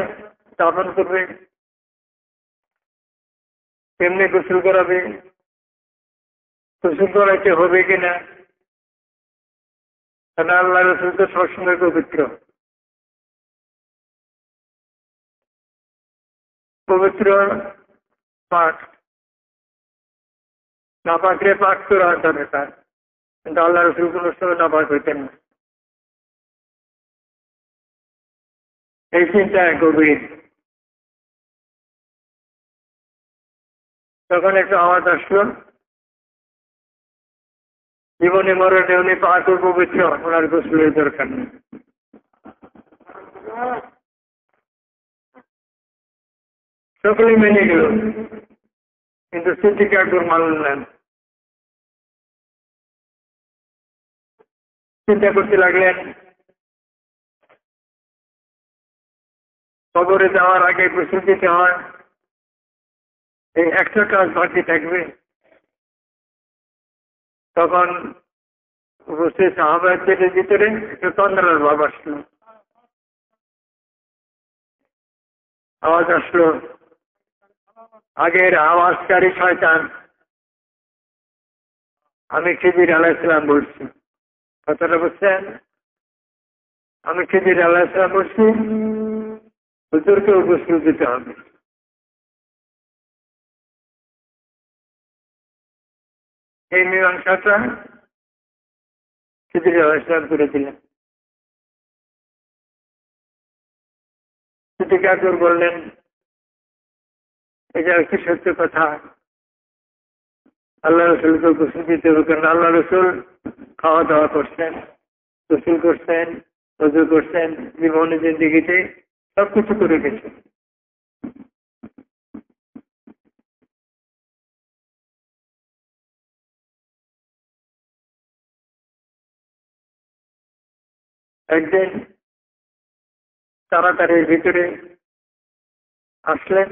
দাফন করবে, কেমনি গোসল করাবে, গোসল করাইতে হবে কিনা, কারণ আল্লাহ রসুল তো সবসময় পবিত্র। পবিত্র পাঠ না পাকলে পাঠ করা যাবে তার, কিন্তু আল্লাহ রসুল কোন সময় না পাক হইতেন না। এই চিন্তায় গভীর। তখন একটা আওয়াজ আসলো, জীবনে মরণে উনি পাক ও পবিত্র, ওনার গোসলের দরকার নেই। সকলেই মেনে গেল, কিন্তু সিদ্দিক আকবর মানলেন। চিন্তা করতে লাগলেন, কবরে যাওয়ার আগে গোসল দিতে হয়, এই একটা কাজ বাকি থাকবে। তখন উপস্থিত সাহাবাদের ভিতরে একটু তন্দ্রার ভাব আসলো। আওয়াজ আসলো, আগের আওয়াজকারী শয়তান আমি খিজির আলাইহিসসালাম বলছি। কথাটা বুঝছেন? আমি খিজির আলাইহিসসালাম বলছি হুজুরকে গোসল দিতে হবে। এই মীমাংসাটা খিজির আলাইহিসসালাম করে দিলেন। সিদ্দিক আকবর বললেন, এটা একটি সত্য কথা, আল্লাহ রসুলকে গোসল দিতে হবে, কারণ আল্লাহ রসুল খাওয়া দাওয়া করছেন, গোসল করছেন, ওযু করছেন, জীবনে জিন্দেগিতে সবকিছু করে গেছে। একদিন তাড়াতাড়ির ভিতরে আসলেন।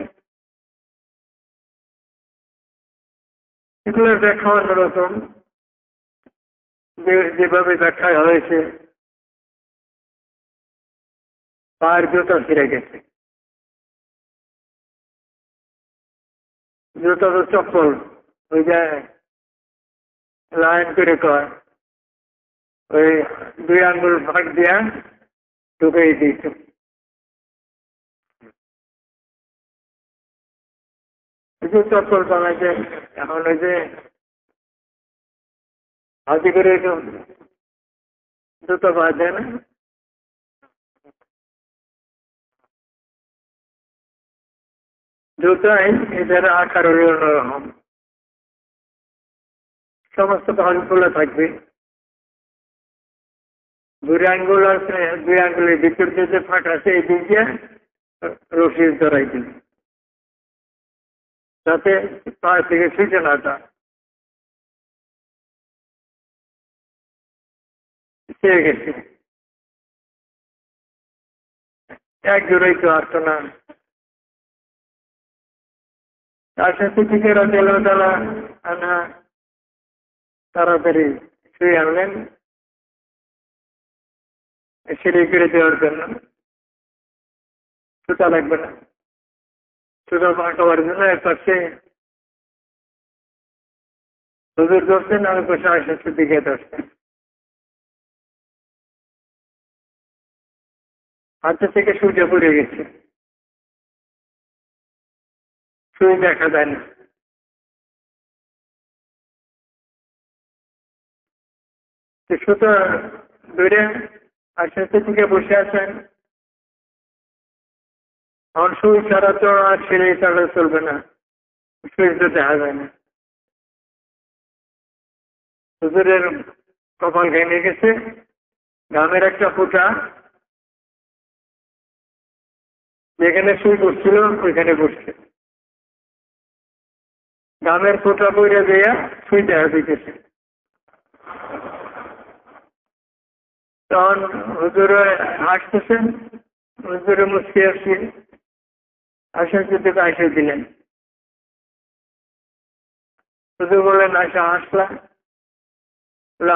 এগুলোর ব্যাখ্যা অন্যরকম, যেভাবে ব্যাখ্যা হয়েছে পায়ের জুতা ছিঁড়ে গেছে। জুতা তো চপ্পল, ওই যে লাইন করে কয়, ওই 2 আঙ্গুল ভাগ দিয়া ঢুকাই দিত। চপ্পল বানাইছে, এখন ওই যে হাতি করে জুতো পাওয়া যায় না, জুতাই এদের আকার হল অন্যরকম, সমস্ত ভাগ খোলা থাকবে। 2 আঙ্গুল আছে, 2 আঙ্গুলের ভিতর যে ফাঁক আছে এই দিক দিয়ে রশি ধরাই দিল, যাতে পা থেকে ছুটে না যায়। ছেড়ে গেছে, এক জোড়াই তো আসতো না। তার সাথে থেকে আনা তাড়াতাড়ি শুয়ে আনলেন সিঁড়ি করে দেওয়ার জন্য। সুতা লাগবে না, সুতা পাকাবার জন্য এক পাশে হুজুর ধরছেন, আমি পাশে আয়সার দিকে ধরছেন। হাতে থেকে সূর্য পড়ে গেছে, সুই দেখা যায় না। সুতা ধরে আয়সার দিকে বসে আছেন, এখন সুই ছাড়া তো আর ছেলে ছাড়া চলবে না, সুই তো দেখা যায় না। হুজুরের কপাল ভেঙে গেছে, গামের একটা ফুটা যেখানে সুই পড়ছিল ওইখানে পড়ছে, গামের ফুটা পড়ে দেয়া সুই দেখা দিতেছে। তখন হুজুরে হাসতেছেন, হুজুরে মুসকে আসছে, আশা যদি আইসে দিলেন। হুজুর বললেন আশা হাসলাম,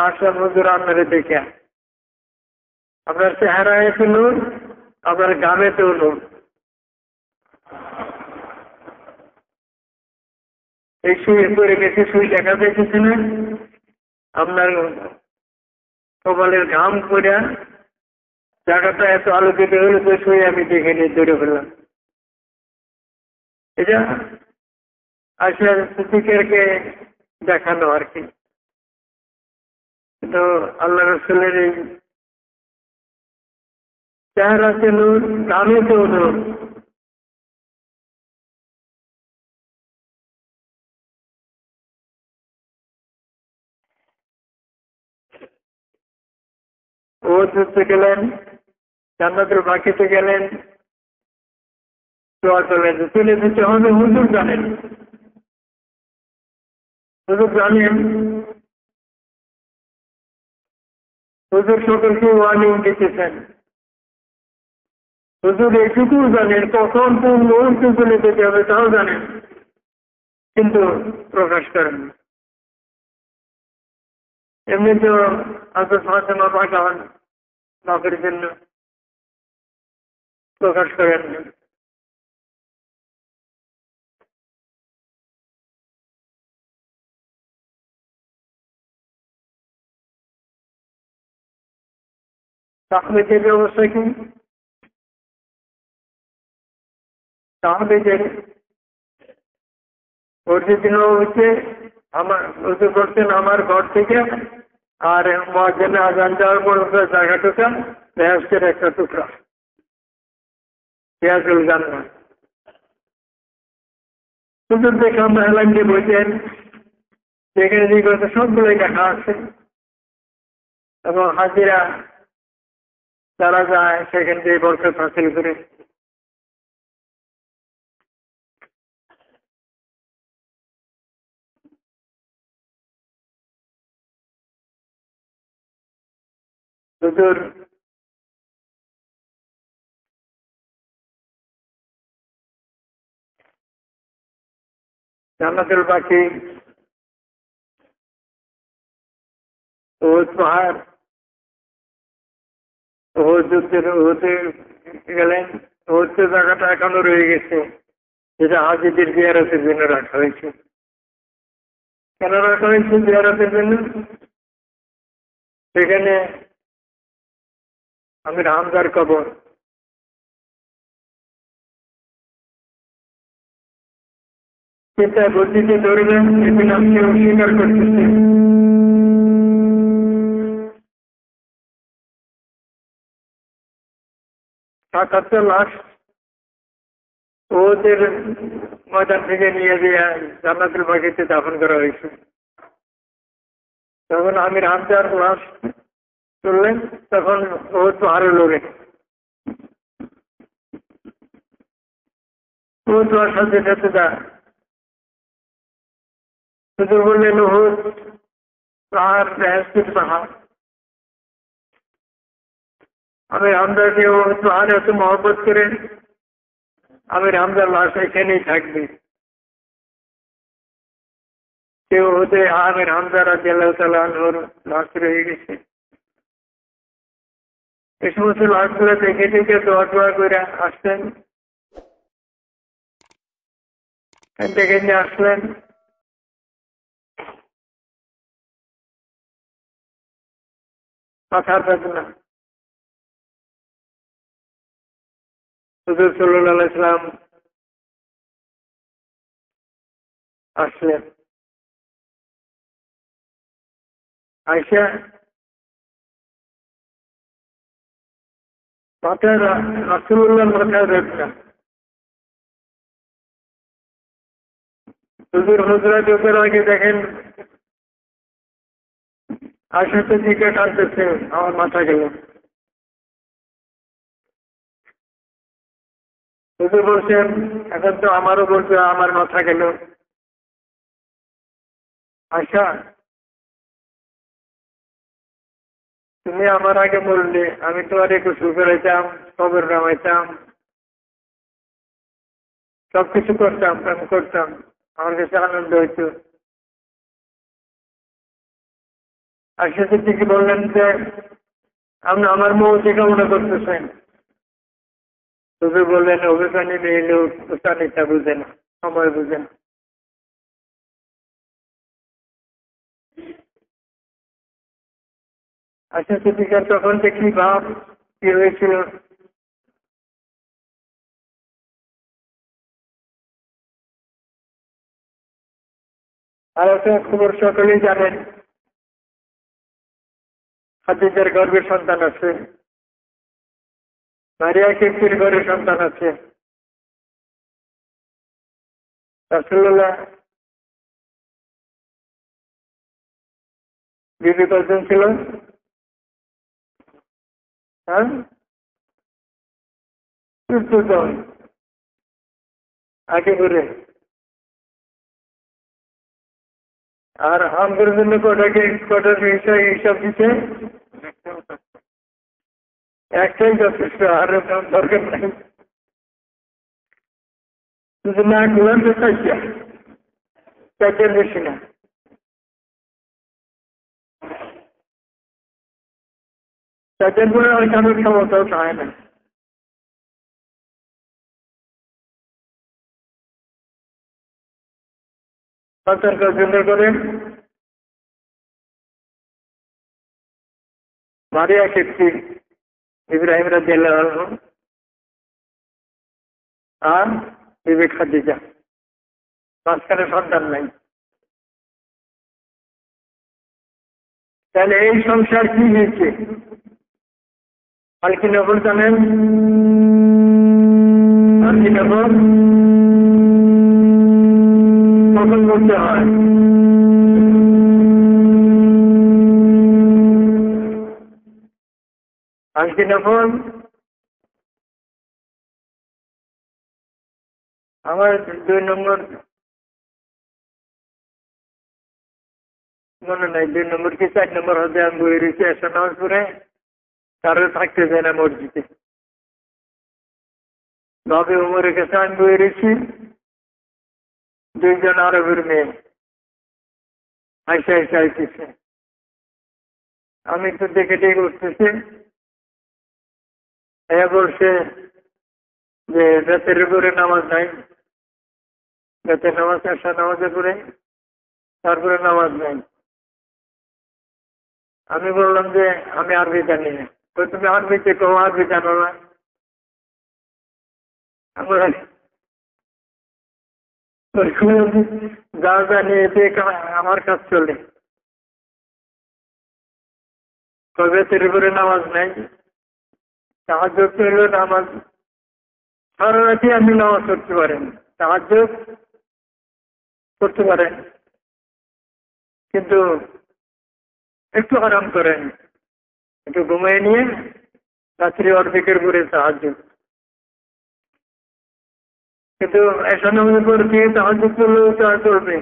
আসলাম হুজুর আপনারে দেখে, আপনার চেহারা এসে নূর, আপনার গামেতেও নূর। এই সুই করে গেছে, সুই দেখা যাইতেছে না, আপনার কপালের ঘাম করে জায়গাটা এত আলোকিত হলো যে সুই আমি দেখে নিয়ে ধরে ফেললাম। এটা আসলে সিদ্দিকেরকে দেখানো আর কি। তো আল্লাহ রসুলের এই চেহারাতে নূর, গামেতেও নূর। ও যুদ্ধে গেলেন, জান্নাতুল বাকিতে গেলেন, দোয়া চলে যেতে হবে। হুজুর জানেন, হুজুর জানেন, হুজুর সকলকে ওয়ার্নিং দিতেছেন। হুজুর এটুকু জানেন কখন কোন মুহূর্তে চলে যেতে হবে তাও জানেন, কিন্তু প্রকাশ করেন। এমনি তো ফাতেমা পাঠান বাপের জন্য, প্রকাশ করেন না। তাহমিদের অবস্থা কি? তাহমিদের ওর যেদিন হচ্ছে আমার উজু করতেন আমার ঘর থেকে, আর মহাজনে আজান যাওয়ার পর জায়গাটুকা বেহেশতের একটা টুকরা, পেঁয়াজুল জান্নাহ। হুজুর দেখে আমরা হেলান দিয়ে বলছেন, যেখানে যে কথা সবগুলোই দেখা আছে, এবং হাজিরা যারা যায় সেখান থেকে বরকত হাসিল করে। হুজুর জান্নাতুল বাকি, ওহুদ পাহাড়, ওহুদ যুদ্ধের ওহুদে গেলেন। ওহুদ জায়গাটা এখনো রয়ে গেছে, যেটা হাজিদের জিয়ারতের জন্য রাখা হয়েছে। কেন রাখা হয়েছে জিয়ারতের জন্য? সেখানে আমির হামজার কবর, চিন্তা বুদ্ধিতে ধরবেন, সেদিন আপনি অস্বীকার করতেছেন। ৭-৮ লাখ ওদের ময়দান থেকে নিয়ে গিয়ে জান্নাতুল বাকিতে দাফন করা হয়েছে। তখন আমির হামজার লাশ তুললেন, তখন ও তো আরো লোকে ও তো আর সাথে সাথে শুধু বললেন ওহুদ পাহাড় বেহেশতের পাহাড়। আমির হামজাকে ও পাহাড়ে এত মহব্বত করে, আমির হামজার লাশ এখানেই থাকবে। কেউ হতে আমির হামজা রাদিয়াল্লাহু তাআলা আনহুর লাশ রয়ে গেছে। এই সমস্ত লাশগুলো দেখে দেখে দোয়া করে আসলেন, দেখে নিয়ে আসলেন। মাথার বেদনা। হুজুর সাল্লাল্লাহু আলাইহি সাল্লাম আসলেন। আয়েশা মাথায় রাসূলুল্লাহর মাথায় বেদনা। হুজুর হুজরা ঢোকার আগে দেখেন আশাতে দিকে টানতেছে, আমার মাথা গেল। হুজুর বলছেন, এখন তো আমারও বলছে আমার মাথা গেল। আশা, তুমি আমার আগে বললে, আমি তোমার গোসল করাইতাম, কবর নামাইতাম, সবকিছু করতাম, আমি করতাম, আমার কাছে আনন্দ হইতো। আর সেদিক থেকে বললেন যে আপনি আমার মৌতি কামনা করতেছেন। তবে বললেন অভিমানী মেয়ে লোক উচ্চানিটা বুঝে না, সময় বুঝে না। আচ্ছা সেদিকার তখন দেখি ভাব কি হয়েছিল। আর একটা খবর সকলেই জানেন, খাদিজার গর্ভের সন্তান আছে, মারিয়া কিপ্তির গর্ভের সন্তান আছে। রাসূলুল্লাহ বিবি কয়জন ছিল? হ্যাঁ, 14 জন। আগে করে আর আমাদের জন্য কটার বিষয় হিসাব দিতে একটাই যথেষ্ট, আর দরকার নাই। শুধু না করলাম তো চাইতে বেশি না। চাইতের পরে ওই কারোর ক্ষমতাও চায় না। সন্তান জন্য করে মারিয়া কিপ্তি, ইব্রাহিম রাদিয়াল্লাহু আনহু আর বিবি খাদিজা, মাঝখানে সন্তান নাই। তাহলে এই সংসার কি হয়েছে? আর কি নবর জানেন? আর কি নবর কখন করতে হয়? আর কি নবর আমার 2 নম্বর মনে নাই, 2 নম্বর কি 4 নম্বর হবে। আমি বই রয়েছি এসে নামাজ পড়ে, কারো থাকতে যায় না মসজিদে। ভাবে উমরের কাছে আমি বই রয়েছি, 2 জন আরবের মেয়ে আইসা আইসা আইতেছে। আমি একটু দেখে দেখে উঠতেছি, এ বলছে যে রাতের উপরে নামাজ নাই, রাতের নামাজ এসা নামাজে পড়ে তারপরে নামাজ নাই। আমি বললাম যে আমি আরবি জানি না। তো তুমি আরবিতে কো, আরবি জানো না? আমরা যা জানি এতে আমার কাজ চলে। তবে উপরে নামাজ নাই, তাহাজ্জুদ হইল নামাজ। সারা রাতি আপনি নামাজ পড়তে পারেন, তাহাজ্জুদ করতে পারেন, কিন্তু একটু আরাম করেন, একটু ঘুমিয়ে নিয়ে রাত্রি অর্ধেকের পরে তাহাজ্জুদ। কিন্তু এসা নামাজের পর দিয়ে তাহাজ্জুদ করলেও তা চলবে,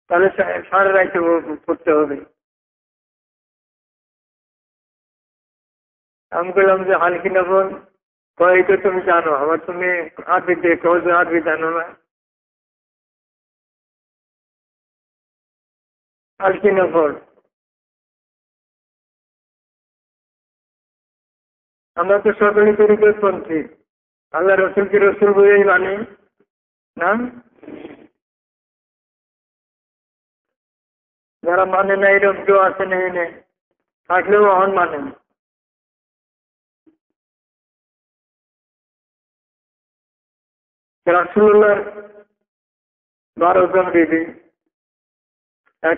তাহলে সারা রাইতে পড়তে হবে। আমি বললাম যে হালকি নবল কয় তো তুমি জানো, আবার তুমি আরবি দেখো যে আরবি জানো না। হালকি নবল আমরা তো সকলে তরিকতপন্থী, আল্লাহ রসুলকে রসুল বলেই মানি না। যারা মানে না এরকম কেউ আছে নেই নেই, থাকলেও অহন মানেন। রাসূলুল্লাহ 12 জন বিবি,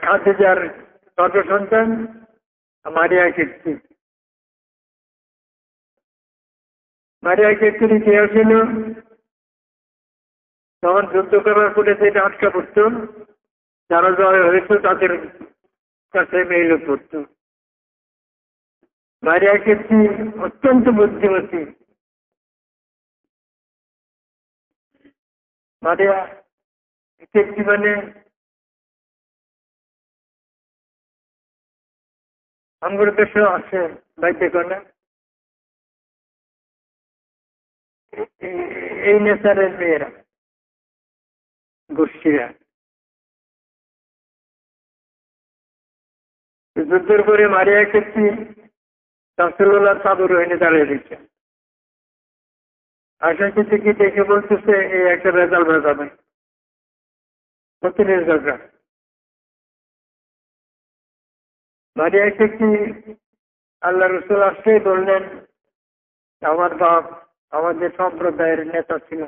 খাদিজার 6 সন্তান, মারিয়া কিপ্তি। মারিয়া কিপ্তির ইতিহাস ছিল তখন যুদ্ধ করার পরে যেটা আটকা পড়ত, যারা জয় হয়েছে তাদের কাছে মেইল পড়ত। মারিয়া ক্ষেত্রে অত্যন্ত বুদ্ধিমতী। মারিয়া ক্ষেত্রে মানে আমার দেশেও আছে বাইতে কোনা এই নেচারের মেয়েরা, গোষ্ঠীরা। যুদ্ধের পরে মারিয়া ক্ষেত্রে রাসূলুল্লাহ চাদর এনে দাঁড়িয়ে দিচ্ছে। আশা ক্ষেত্রে কি দেখে বলতেছে এই একটা রেজাল্ট বাজাবে, কত রেজাল্ট। মারিয়া ক্ষেত্রে আল্লাহ রসুল আসতে বললেন, আমার বাপ আমাদের সম্প্রদায়ের নেতা ছিল।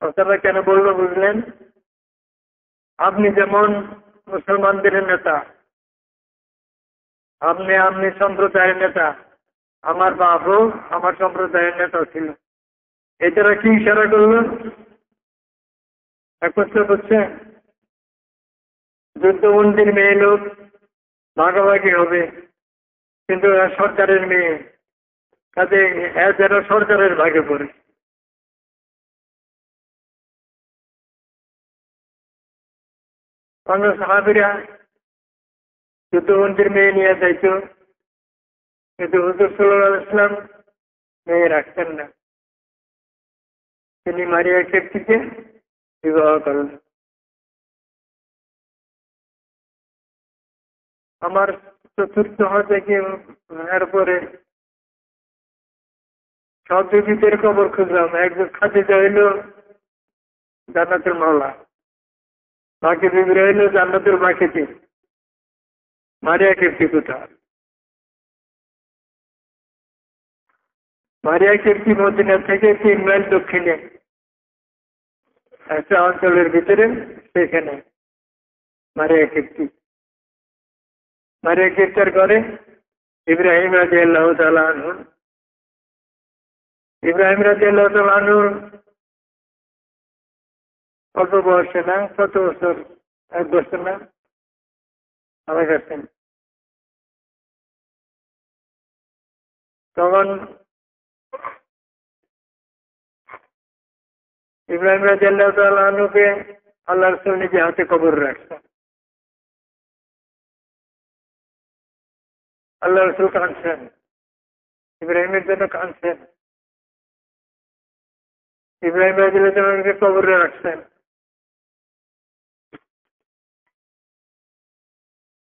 কথাটা কেন বললো বুঝলেন? আপনি যেমন মুসলমানদের নেতা, আপনি সম্প্রদায়ের নেতা, আমার বাপও আমার সম্প্রদায়ের নেতা ছিল। এটারা কি ইশারা করলো? একত্র করছে যুদ্ধবন্দির মেয়ে লোক ভাগাভাগি হবে, কিন্তু সরকারের মেয়ে, কাজে যেন সরকারের ভাগে পড়ে। অন্য সাহাবীরা যুদ্ধবন্দির মেয়ে নিয়ে যাইত, কিন্তু হুজুর সাল্লাল্লাহু আলাইহি ওয়াসাল্লাম মেয়ে রাখতেন না। তিনি মারিয়া ক্ষেত্রকে বিবাহ করলেন। আমার চতুর্থ থেকে এরপরে সব দেবীদের কবর খুঁজলাম। একজন খাদিজা হইল জান্নাতুল মাওলা, বাকি বিবি হইল জান্নাতুল বাকিতে। মারিয়া ক্ষেত্রে কোথায়? মারিয়া ক্ষেত্রে মদিনা থেকে 3 মাইল দক্ষিণে একটা অঞ্চলের ভিতরে, সেখানে মারিয়া ক্ষেত্রে। মারিয়া ক্ষেত্রের ঘরে ইব্রাহিম রাদিয়াল্লাহু তাআলা আনহু, ইব্রাহিম রাদিয়াল্লাহু তাআলা আনহু অল্প বয়সে না, কত বছর, 1 বছর না, মারা গেছেন। তখন ইব্রাহিম রাদিয়াল্লাহু তাআলা আনহুকে আল্লাহ রাসূল নিজে হাতে কবর রাখছেন। আল্লাহ রাসূল কাঁদছেন, ইব্রাহিমের জন্য কাঁদছেন। ইব্রাহিম রাদিয়াল্লাহু তাআলা আনহুকে কবরে রাখছেন।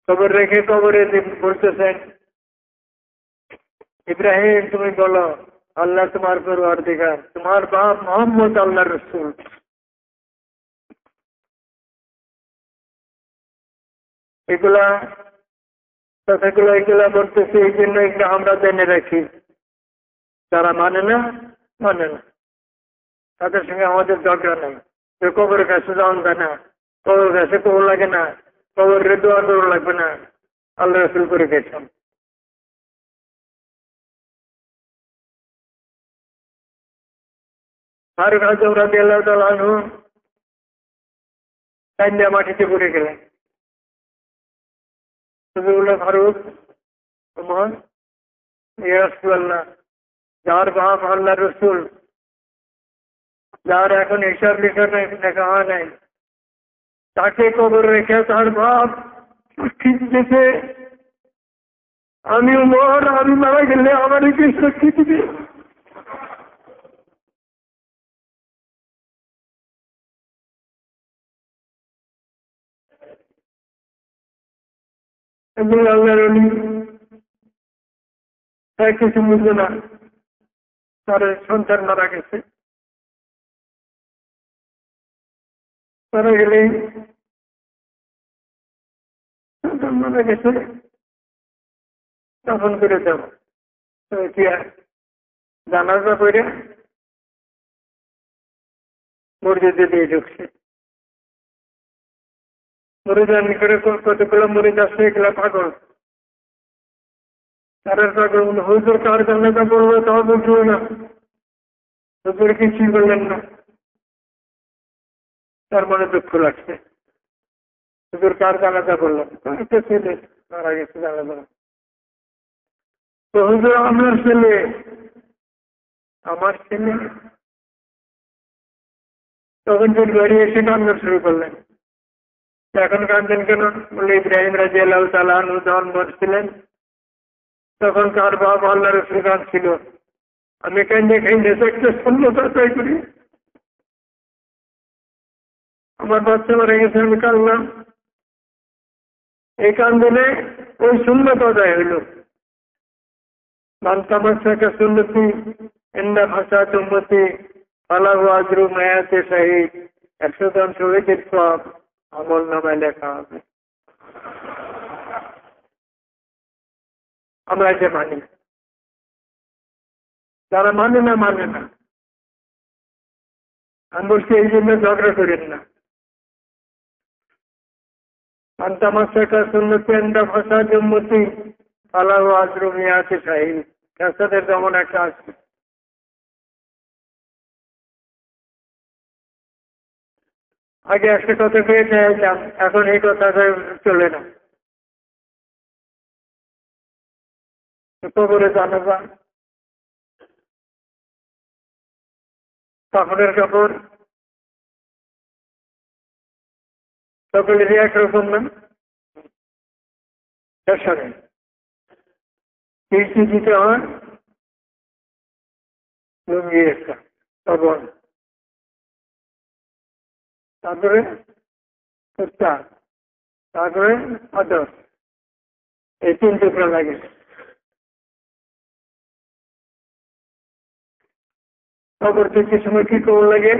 কবর রেখে কবরে বলতেছেন, ইব্রাহিম তুমি বলো আল্লাহ তোমার পরওয়ারদিগার, তোমার বাপ মুহাম্মদ আল্লাহর রাসূল। এগুলা কথাগুলো এগুলা বলতেছে এই জন্য এগুলো আমরা জেনে রাখি। যারা মানে না, মানে না, তাদের সঙ্গে আমাদের দরকার নেই। কবরের কাছে যাওয়া যায় না, কবরের কাছে কবর লাগে না, কবরের দোয়া কবর লাগবে না, আল্লাহ রাসূল করে গেছেন। ফারুক আযম রাদিয়াল্লাহু তাআলা আনহু কাইন্দা মাটিতে পড়ে গেলেন। ফারুক তোমার ইয়া রাসূলুল্লাহ, যার বাপ আল্লাহর রাসূল, যার এখন হিসাব লেখা হয় নাই, তাকে কবর রেখে তার বাপ সাক্ষী দিতেছে, আমি উমর, আমি মারা গেলে আমার কি সাক্ষী দিবে? আল্লাহর ওলি কিছু বুঝবে না, তার সন্তান মারা গেছে। মারা গেলেই সন্তান মারা গেছে, তখন করে দেব জানাজা করে মসজিদে দিয়ে ঢুকছে। মরিদানি করে কতগুলো মরিদ আসছে, এগুলা পাগল। তারা পাগল, হুজুর কার জানাজা পড়লো তাও বলছিল না, হুজুর কিছুই বললেন না। তার মনে দুঃখ লাগছে। হুজুর কার জানাজা করলেন? একটা ছেলে মারা গেছে জানাজা। তো হুজুর আমার ছেলে। আমার ছেলে? তখন তিনি বাড়ি এসে কান্না শুরু করলেন। এখন কাঁদলেন কেন? বলে ইব্রাহিম রাদিয়াল্লাহু তাআলা আনহু যখন মরছিলেন তখন কার বাপ আল্লাহ রাসূল কাঁদছিল। আমি কান্দে কান্দে একটা শূন্যতা তৈরি করি। আমার বাচ্চা মারা গেছে, আমি কাঁদলাম। এই কান্দনে ওই শূন্যতা আদায় হইল। মান তামাসসাকা সুন্নতি ইন্না ফাসাদ উম্মতি ফালাহু আজরু মায়াতে শাহীদ। 100 জন শহীদের সব আমল নামায় লেখা হবে। আমরা এটা মানি। যারা মানে না মানে না। আমি বলছি এই জন্য ঝগড়া করেন না। মান তামাসসাকা সুন্নতি ইন্না ফাসাদ উম্মতি ফালাহু আজরু মায়াতে শাহীদ। ফ্যাসাদের যেমন একটা আছে। আগে একটা কথা পেয়ে চাইলাম, এখন এই কথা চলে না। কবরে জানাজা, কাপড়ের কাপড় সকলেরই একরকম না। সেখানে কীর্তি দিতে হয় লুঙ্গি একটা, তখন তারপরে কুর্তা, তারপরে আদর, এই 3 টুকরা লাগে। খবর দিতে সময় কি খবর লাগে?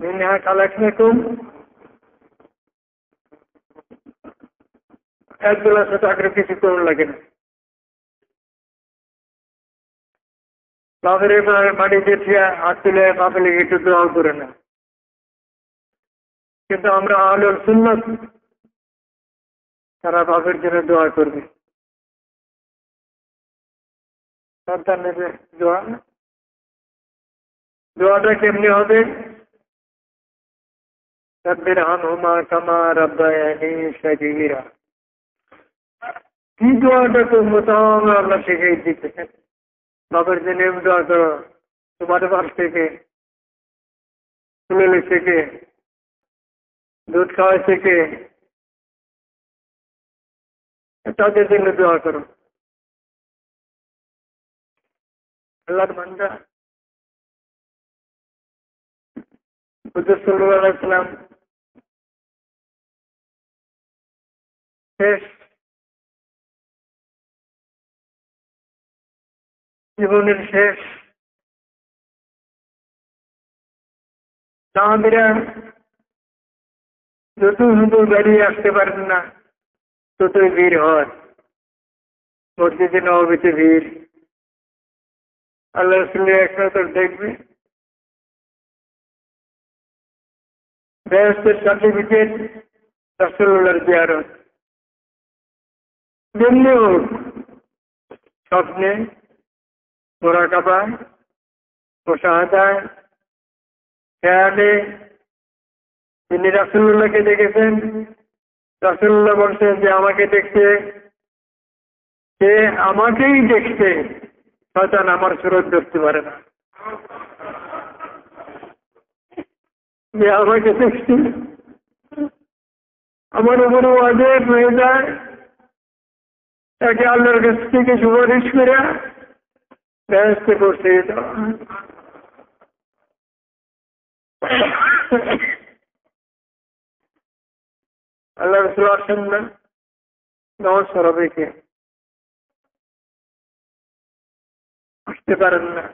মিনহা খালাকনাকুম, একবেলা সাথে আগ্রহ কিছু খবর লাগে না। বাপের মাটি দিয়ে হাত তুলে বাপে লেগে একটু দোয়া করে না। কিন্তু আমরা আহলুল সুন্নাত, তারা বাপের জন্য দোয়া করবে। সন্তানের দোয়া, দোয়াটা কেমনি হবে? রব্বির হামহুমা কামা রাব্বায়ানি সগীরা। কি দোয়াটা করবো তাও আমরা শিখে দিতেছেন। বাপের জন্য দোয়া করো, তোমার বাপ থেকে তুলে থেকে দুধ খাওয়া থেকে তাদের জন্য দোয়া করো। আল্লাহর বান্দা হুজুর সাল্লাল্লাহু আলাইহি ওয়াসাল্লাম শেষ জীবনের শেষ সাহাবীরা যত হুজুর বেরিয়ে আসতে পারেন না ততই ভিড় হয়। মসজিদে নববীতে ভিড়। আল্লাহ রাসূলের এক নজর দেখবে, বেহেশতের সার্টিফিকেট, রাসূলুল্লাহর জিয়ারত। যেমনি হোক, স্বপ্নে, মুরাকাবায়, মুশাহাদায়, খেয়ালে তিনি রাসূলুল্লাহকে দেখেছেন। রাসূলুল্লাহ বলছেন যে আমাকে দেখছে, সে আমাকেই দেখছে, শয়তান আমার সুরত ধরতে পারে না। যে আমাকে দেখছে, আমার উপরে ওয়াজিব হয়ে যায় তাকে আল্লাহর কাছ থেকে সুপারিশ করে বেহেশতে পৌঁছে দেওয়া। আল্লাহ রাসূল আসেন না, নামাজ পড়াবে, আসতে পারেন না।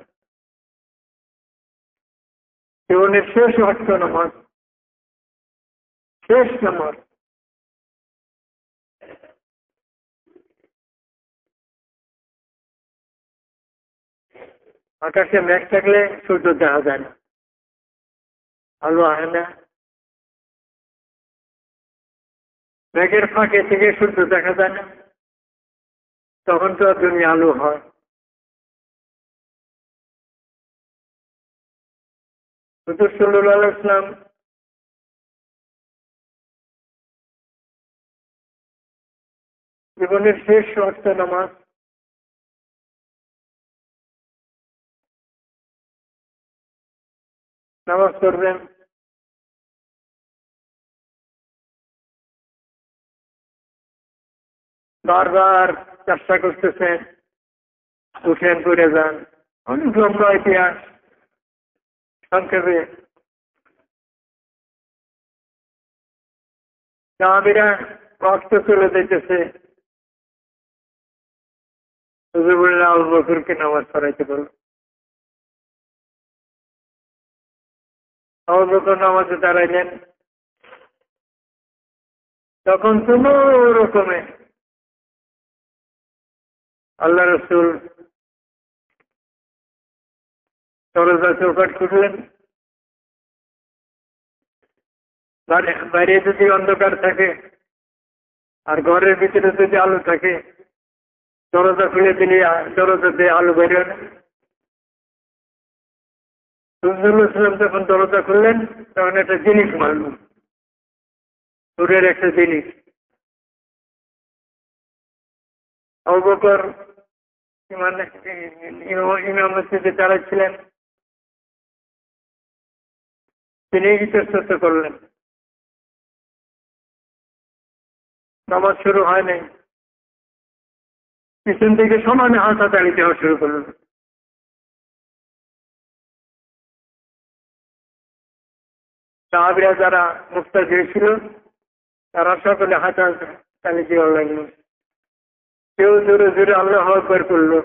জীবনের শেষ ওয়াক্ত নামাজ, শেষ নামাজ। আকাশে মেঘ থাকলে সূর্য দেখা যায় না, আলো আহে না। মেঘের ফাঁকে থেকে সূর্য দেখা যায় না, তখন তো দুনিয়া আলো হয়। হুজুর সাল্লাল্লাহু আলাইহি ওয়াসাল্লাম জীবনের শেষ ওয়াক্ত নামাজ পড়বেন। বারবার চেষ্টা করতেছেন, উঠেন করে যান। অনেক লম্বা ইতিহাস, সংক্ষেপে সাহাবীরা রক্ত চলে যেতেছে, হুজুর বললেন আবু বকরকে নামাজ পড়াইতে বলো। আবু বকর নামাজে দাঁড়াইলেন। তখন কোন রকমে আল্লাহ রসুল দরজা চৌকাঠ খুললেন। বাইরে যদি অন্ধকার থাকে আর ঘরের ভিতরে যদি আলো থাকে, দরজা খুলে দিলে দরজাতে আলো বেরোয় না। রসুল্লাহ যখন দরজা খুললেন তখন একটা জিনিস মারল, দূরের একটা জিনিস। আবু বকর ইমাম মসজিদে দাঁড়াচ্ছিলেন, তিনি ইতস্তত করলেন। নামাজ শুরু হয় নাই, পিছন থেকে সমানে হাতাতালি দেওয়া শুরু করলেন। সাহাবীরা যারা মুক্তাদি ছিল তারা সকলে হাতাতালি দেওয়া লাগলো। কেউ জোরে জোরে আল্লাহু আকবার করলো।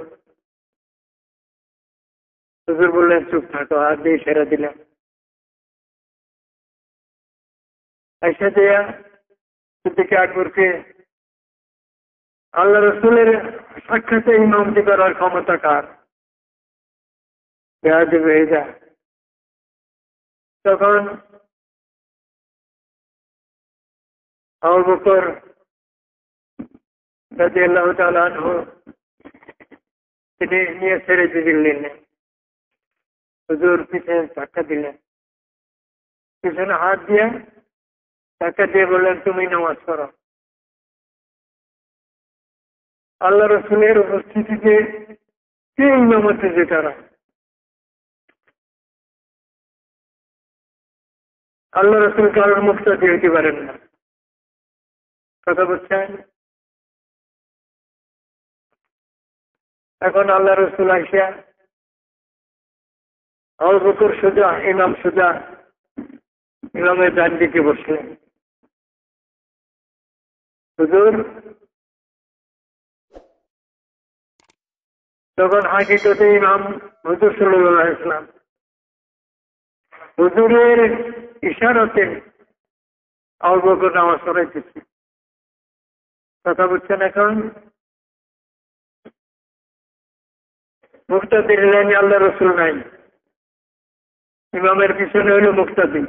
হুজুর বললেন চুপ থাকো, হাত দিয়ে ইশারা দিলেন। আয়েশা দিয়া সিদ্দিক আকবরকে আল্লাহ রসুলের সাক্ষাতে ইমামতি করার ক্ষমতা কার? বেয়াদব হয়ে যায়। তখন আবু বকর রাদিয়াল্লাহু তাআলা আনহু তিনি নিয়ে ছেড়ে দিলেন। হুজুর পিছনে ধাক্কা দিলেন, পিছনে হাত দিয়ে ধাক্কা দিয়ে বললেন তুমি নামাজ পড়ো। আল্লাহ রসুলের উপস্থিতিতে কে ইমামতি যেটারা? আল্লাহ রসুল কারোর মুক্তাদি হইতে পারেন না। কথা বলছেন? এখন আল্লাহ রসুল আসিয়া আবু বকর সোজা, ইমাম সোজা, ইমামের ডান দিকে বসলেন। হুজুর তখন হাকিকতে ইমাম হুজুর সাল্লাল্লাহু আলাইহি ওয়াসাল্লাম, হুজুরের ইশারাতে আবু বকর নামাজ পড়াইতেছে। কথা বুঝছেন? এখন মুক্তাদির লাইনে আল্লাহ রসুল নাই, ইমামের পিছনে হইল মুক্তাদি।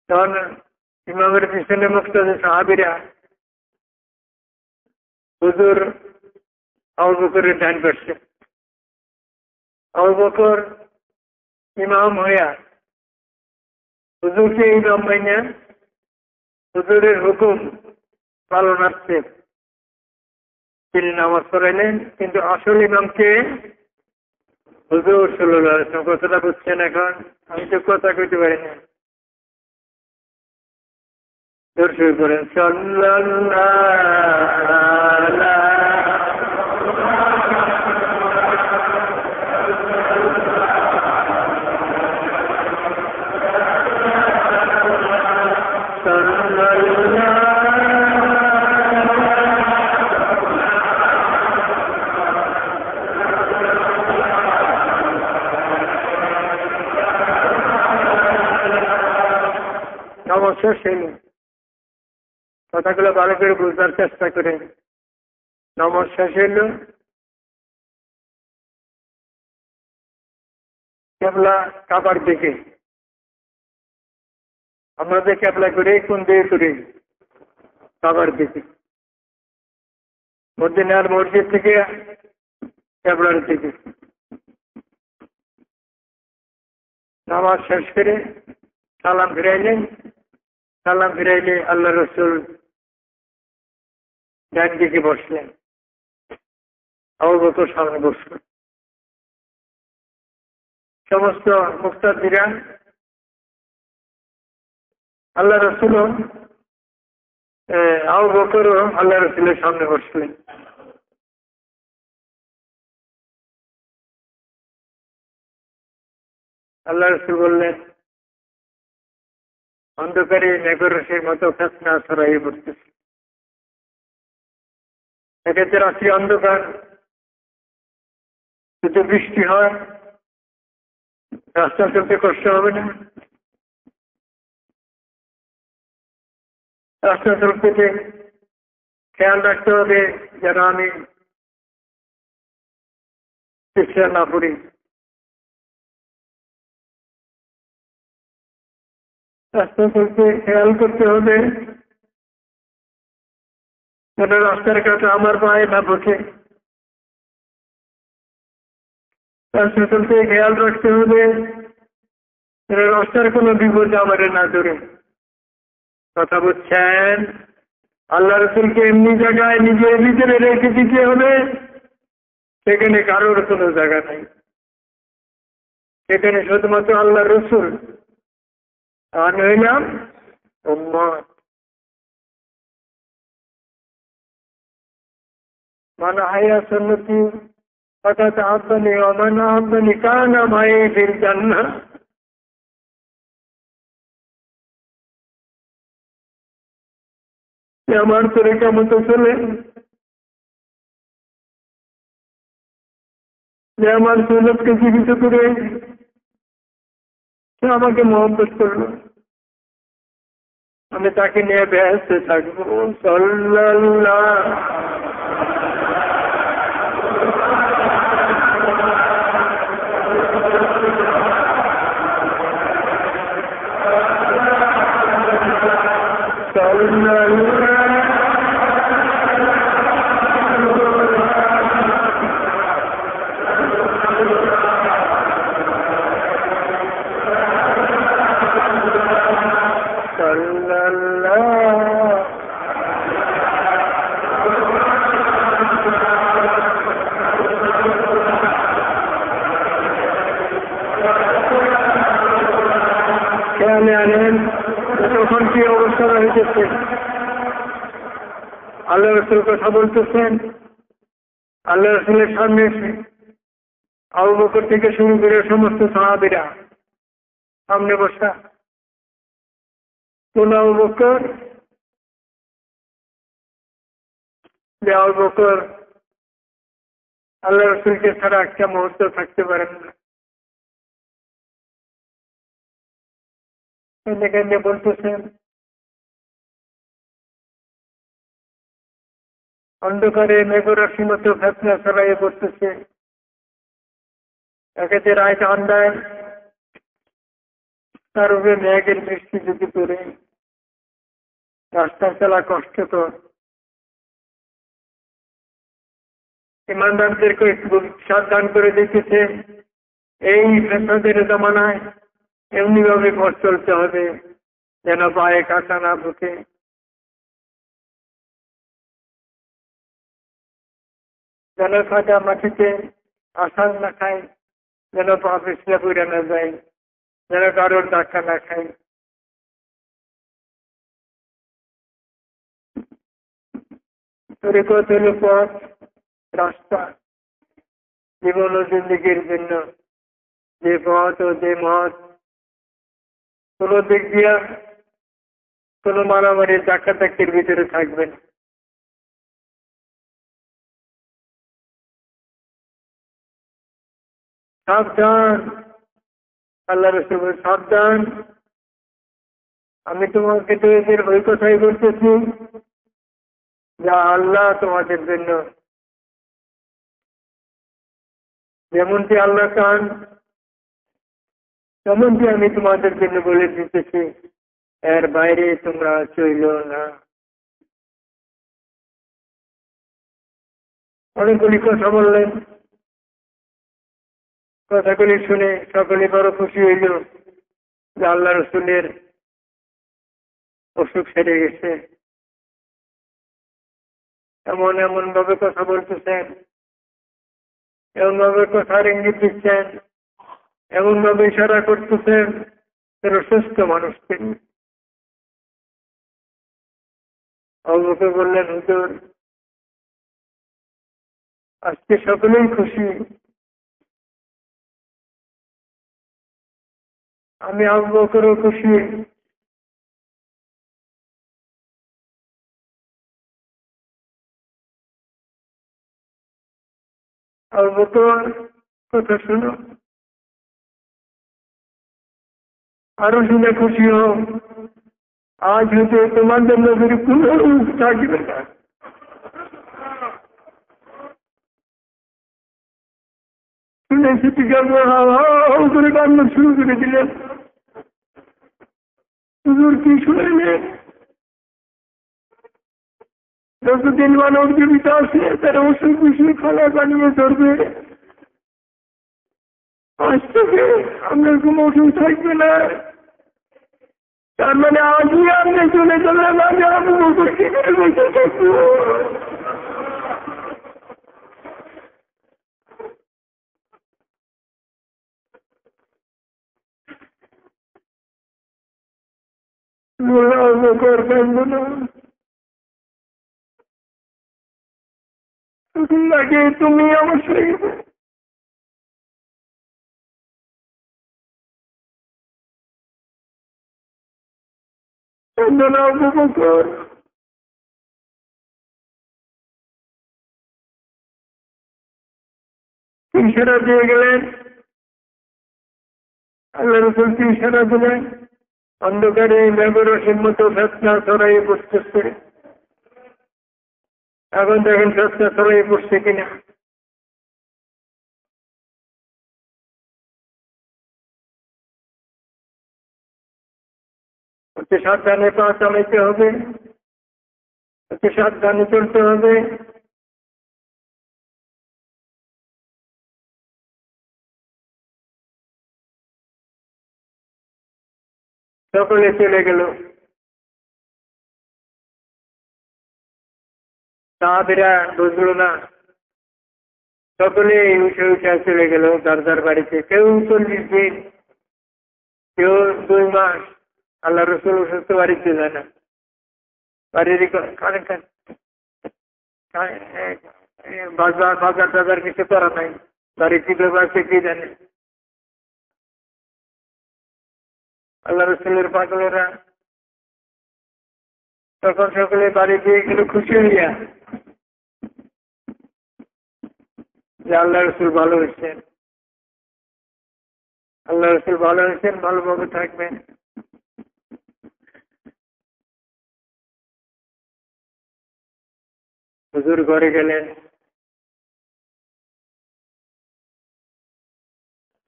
তখন ইমামের পিছনে মুক্তাদি সাহাবীরা হুজুর আবু বকরের ডান পাশে। আবু বকর ইমাম হইয়া হুজুরকে ইমাম মাইনা হুজুরের হুকুম পালনার্থে তিনি নামাজ পড়াইলেন, কিন্তু আসল ইমামকে হুজুর সাল্লাল্লাহু আলাইহি ওয়াসাল্লাম। কথাটা বুঝছেন? এখন আমি তো কথা কইতে পারি না। জোর শুরু করেন, সমস্যা সেই কথাগুলো ভালো করে বুঝবার চেষ্টা করে। নমস্কার শেষ হইল, কেবলা কাবার দিকে। আমরা যে কেবলা করে কোন দিকে করি? কাবার দিকে। মদিনার মসজিদ থেকে কেবলার দিকে। নামাজ শেষ করে সালাম ফিরাইলেন। সালাম ফিরাইলে আল্লাহ রসুল ডান দিকে বসলেন, আবু বকর সামনে বসলেন। সমস্ত মুক্তাদিরা আল্লাহ রসুল আবু বকরও আল্লাহ রসুলের সামনে বসলেন। আল্লাহ রসুল বললেন, অন্ধকারে মেঘরসের মতো ফেতনা ছড়াইয়ে পড়তেছে। এক্ষেত্রে রাত্রি অন্ধকার, যদি বৃষ্টি হয় রাস্তা চলতে কষ্ট হবে না? রাস্তা চলতে খেয়াল রাখতে হবে যেন আমি পিছিয়ে না পড়ি। রাস্তা চলতে খেয়াল করতে হবে যেন রাস্তার কাছে আমার পায়ে না বসে। রাস্তা চলতে খেয়াল রাখতে হবে যেন রাস্তার কোনো বিপদ আমার না ধরে। কথা বলছেন? আল্লাহ রসুলকে এমনি জায়গায় নিজের ভিতরে রেখে দিতে হবে সেখানে কারোর কোনো জায়গা নাই। সেখানে শুধুমাত্র আল্লাহ রসুল আর হইলাম উম্মত। মান আহয়া সুন্নতি ফাকাদ আহবানি ওয়া মান আহবানি কানা মাই ফিল জান্নাহ। আমার তরিকা মতো চলে, যে আমার সুন্নতকে জীবিত করে সে আমাকে মহব্বত করলো, আমি তাকে নিয়ে ব্যস্ত থাকবো। সাল্লাল্লাহু তখন কি অবস্থা হইতেছে? আল্লাহ রসুল কথা বলতেছেন, আল্লাহ রসুলের সামনে এসে আবু বকর থেকে শুরু করে সমস্ত সাহাবীরা সামনে বসা। কোন আবু বকর? যে আবু বকর আল্লাহ রসুলকে ছাড়া একটা মুহূর্ত থাকতে পারেন না। এখানে বলতেছেন, অন্ধকারে মেঘরাশি মতো ফেতনা ছড়াইয়ে পড়তেছে। একে রায় ঠান্ডায় তার উপরে মেঘের বৃষ্টি যদি পড়ে, রাস্তা চলা কষ্টকর। ইমানদারদেরকে একটু সাবধান করে দিতেছে, এই ফেতনাদের জমানায় এমনি ভাবে পথ চলতে হবে যেন পায়ে কাঁচা না ঢুকে, যেন কাঁচা মাটিতে আসান না খায়, যেন পা পিছলে পড়ে না যায়, যেন কারোর ধাক্কা না খায়। তরিকত হলো পথ, রাস্তা, জীবন ও জিন্দিগির জন্য যে পথ ও যে মত কোন দিক দিয়া কোন মারামারি ধাক্কাধাক্কির ভিতরে থাকবেন। সাবধান, আল্লাহ রসুল সাবধান, আমি তোমাকে তো এদের ওই কথাই বলতেছি যা আল্লাহ তোমাদের জন্য, যেমনটি আল্লাহ চান তেমনটি আমি তোমাদের জন্য বলে দিতেছি, এর বাইরে তোমরা চইল না। অনেকগুলি কথা বললেন, কথাগুলি শুনে সকলে বড় খুশি হইল যে আল্লাহ রসুলের অসুখ সেরে গেছে। এমন এমন ভাবে কথা বলতেছেন, এমন ভাবে কথার ইঙ্গিত দিচ্ছেন, এমন ভাবে ইশারা করতেছেন সুস্থ মানুষকে। আবু বকর বললেন, হুজুর আজকে সকলেই খুশি, আমি আবু বকরও খুশি। আবু বকর কথা শুনো, আরো শুনে খুশি হও, আজ হতে তোমাদের নবীর কোন রূপ থাকবে না। শুনে সিটিকার হাও করে কান্না শুরু করে দিলেন। হুজুর কি শুনলেন? যতদিন মানব জীবিত আছে তারা অসুখ বিসুখ খালা বানিয়ে ধরবে, আজ থেকে আপনার কোনো ওষুধ থাকবে না। তার মানে আজই আপনি চলে যাবেন, আমি আবু বকরকে নিয়ে বসে থাকবো। আবু বকর কাঁদল না, লাগে তুমি আমার সঙ্গে আবু বকর। ইশারা দিয়ে গেলেন, আল্লাহ রসুল কি ইশারা দিলেন? অন্ধকারে মেঘরসের মতো ফেতনা ছড়াইয়ে পড়তেছে। এখন দেখেন ফেতনা ছড়াইয়ে পড়ছে কিনা। অতি সাবধানে পা চালাইতে হবে, অতি সাবধানে চলতে হবে। সকলে চলে গেল, সাহাবীরা বুঝলো না, সকলে উঠে উঠে চলে গেল যার যার বাড়িতে। কেউ 40 দিন, কেউ 2 মাস আল্লাহ রসুল অসুস্থ বাড়িতে যায় না। বাড়ির বাজার বাজার টাজার কিছু করা নাই, বাড়ির কি ব্যাপার সে কি জানে। আল্লাহ রসুলের পাগলেরা তখন সকলে বাড়ি দিয়ে গেল খুশি হইয়া যে আল্লাহ রসুল ভালো হয়েছেন, আল্লাহ রসুল ভালো হয়েছেন, ভালোভাবে থাকবেন। হুজুর ঘরে গেলেন,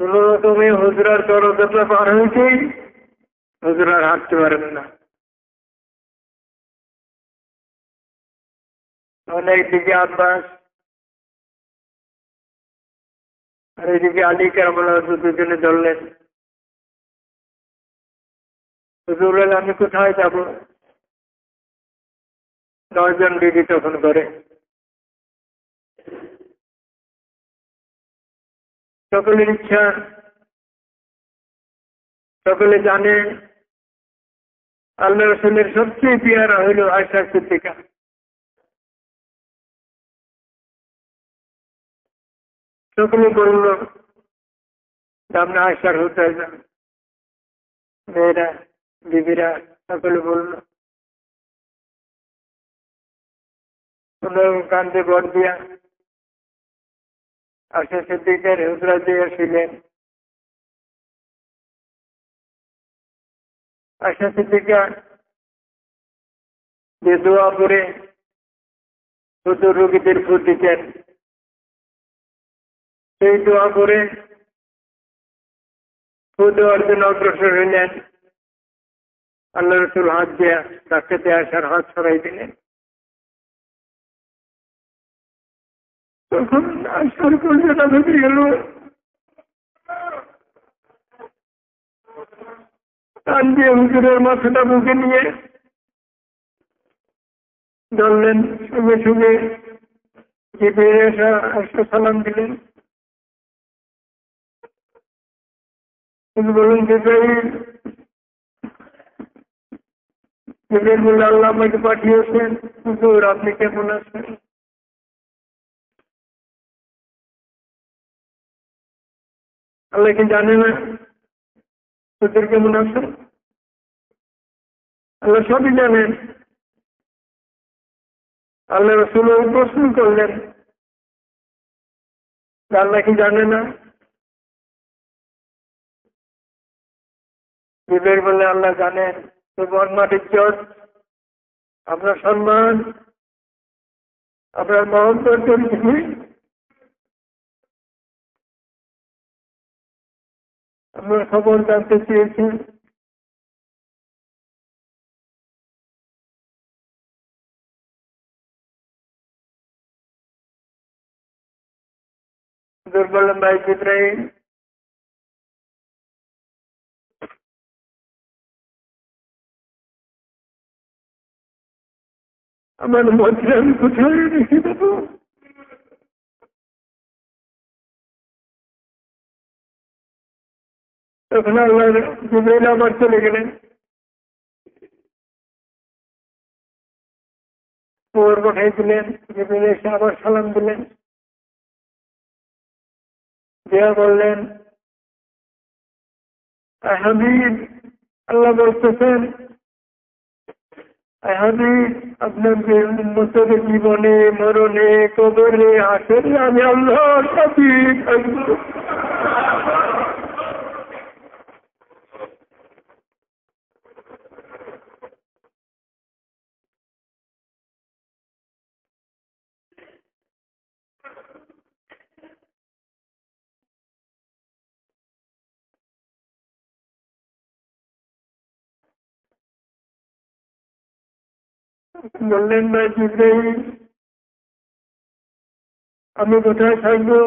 কোন রকমে হুজুরার দরজা পার হয়েছেই হুজুর আর হাঁটতে পারেন না। একদিকে আব্বাস আর এইদিকে আলী কারামাল্লাহ দুজনে ধরলেন। হুজুর বললেন, আমি কোথায় যাব? 10 জন বিবি তখন করে। সকলের ইচ্ছা, সকলে জানে আল্লাহ রসুলের সবচেয়ে পিয়ারা হইল আয়েশা সিদ্দিকা। সকলে বলল আমরা আয়েশার হতে যান। মেয়েরা বিবিরা সকলে বলল, কান্দে বর দিয়া আয়েশা সিদ্দিকার হুজরা দিয়ে ছিলেন। আয়েশা সিদ্দিকা যে দোয়া করে শুধু রোগীদের ফু দিতেন, সেই দোয়া করে ফু দেওয়ার জন্য অগ্রসর হইলেন। আল্লাহ রসুল হাত দিয়া ডাক্তারতে আসার হাত ছড়াই দিলেন। তখন আসার কলজা ভেঙে গেল। টান দিয়ে হুজুরের মাথাটা বুকে নিয়ে ধরলেন। সঙ্গে সঙ্গে যে বেড়ে আসা সালাম দিলেন। তিনি বললেন জিবরাইল বলল, আল্লাহ আমাকে পাঠিয়েছেন, হুজুর আপনি কেমন আছেন? আল্লাহ কি জানে না হুজুর কেমন আছেন? আল্লাহ সবই জানেন। আল্লাহ রাসূল প্রশ্ন করলেন, আল্লাহ কি জানে না? জিবরাইল বললে, আল্লাহ জানেন। তো বর্মার ইজ্জত, আপনার সম্মান, আপনার মহব্বত তিনি আপনার খবর জানতে চেয়েছেন। হুজুর বললেন, ভাই জিবরাইল, আমার মধ্যে আমি কোথায় রেখে দেবো? তখন আল্লাহ জিবরাইল আবার চলে গেলেন। খবর পাঠাই দিলেন। জিবরাইল এসে আবার সালাম দিলেন, দিয়া বললেন, হাবিব, আল্লাহ বলতেছেন, হাবিব, আপনার যে উম্মতের জীবনে মরণে কবরে হাসরে আমি আল্লাহর সাথে থাকবো। বললেন, ভাই জিবরাইল, আমি কোথায় থাকবো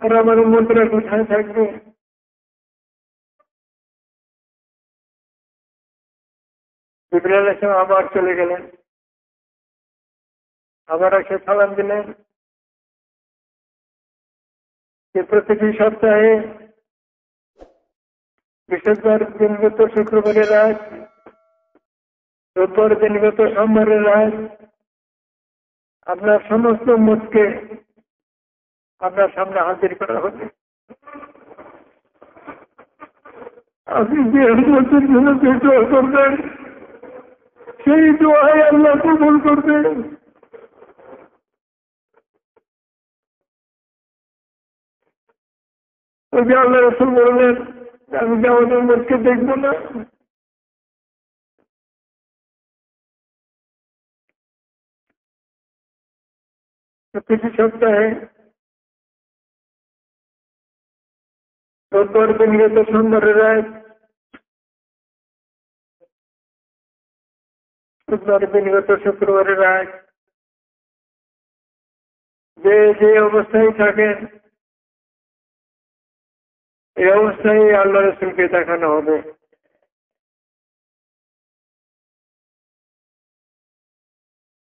আর আমার উম্মতরা কোথায় থাকবে? জিবরাইল এসে আবার চলে গেলেন। আবার এসে সালাম দিলেন যে প্রতিটি সপ্তাহে বৃহস্পতিবার দিনগত শুক্রবারের রাত, রোববার দিনগত সোমবারের রাত আপনার সমস্ত উম্মতকে আপনার সামনে হাজির করা হবে। আপনি যে উম্মতের জন্য যে দোয়া করবেন সেই দোয়াই আল্লাহ কবুল করবেন। ওই যে আল্লাহ রাসূল বললেন, আমি যে আমাদের উম্মতকে দেখবো না, প্রতিটি সপ্তাহে রোববার দিনগত সোমবারের রাত, বুধবার দিনগত শুক্রবারের রাত, যে যে অবস্থায় থাকেন এই অবস্থায় আল্লাহ রাসূলকে দেখানো হবে।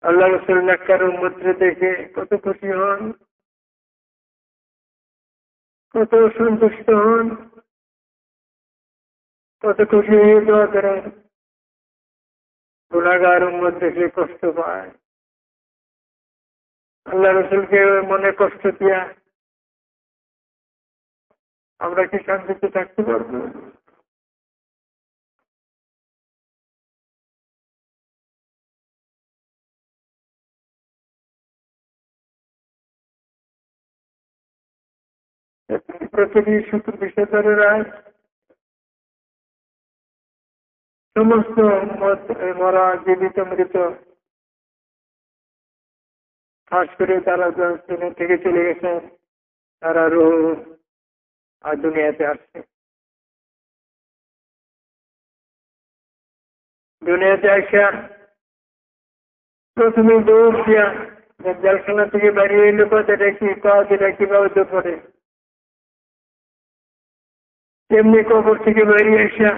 আল্লাহ রাসূল মক্কার উম্মতকে দেখে কত খুশি হন, কত সন্তুষ্ট হন, কত খুশি হয়ে দোয়া করেন। গুনাহগার উম্মত দেখে কষ্ট পায়। আল্লাহ রাসূলকে মনে কষ্ট দিয়া আমরা কি শান্তিতে থাকতে পারবো? প্রতিটি বৃহস্পতিবারের রাত সমস্ত মরা জীবিত মৃত, খাস করে তারা দুনিয়া থেকে চলে গেছেন, তারা রূহ আর দুনিয়াতে আসছে। দুনিয়াতে আসা প্রথমে দৌড় দিয়া জেলখানা থেকে বেরিয়ে এলো, যেটা কি কিভাবে করে তেমনি কবর থেকে বেরিয়ে এসে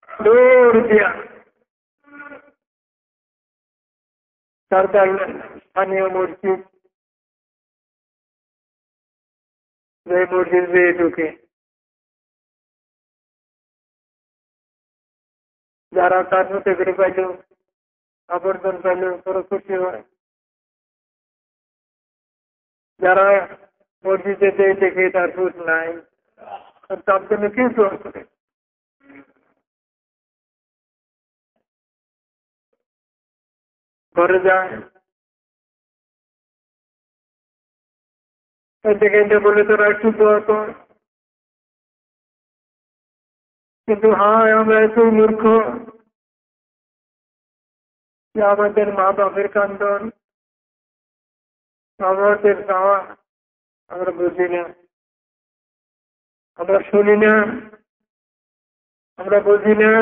দৌড় দিয়া তার স্থানীয় মসজিদ, যে মসজিদে ঢুকে যারা তার মধ্যে করে পাইল, আবর্জন পাইল, বড় খুশি হয়। যারা মসজিদে দেখে তার সুদ নাই, তার জন্য কি দোয়া করে? ঘরে যায়, দেখে বলে তোরা একটু দোয়া কর। কিন্তু হ্যাঁ, আমরা এতই মূর্খ যে আমাদের মা বাপের কান্দন, মা বাপের চাওয়া আমরা বুঝি না, আমরা শুনি না, আমরা বুঝি না,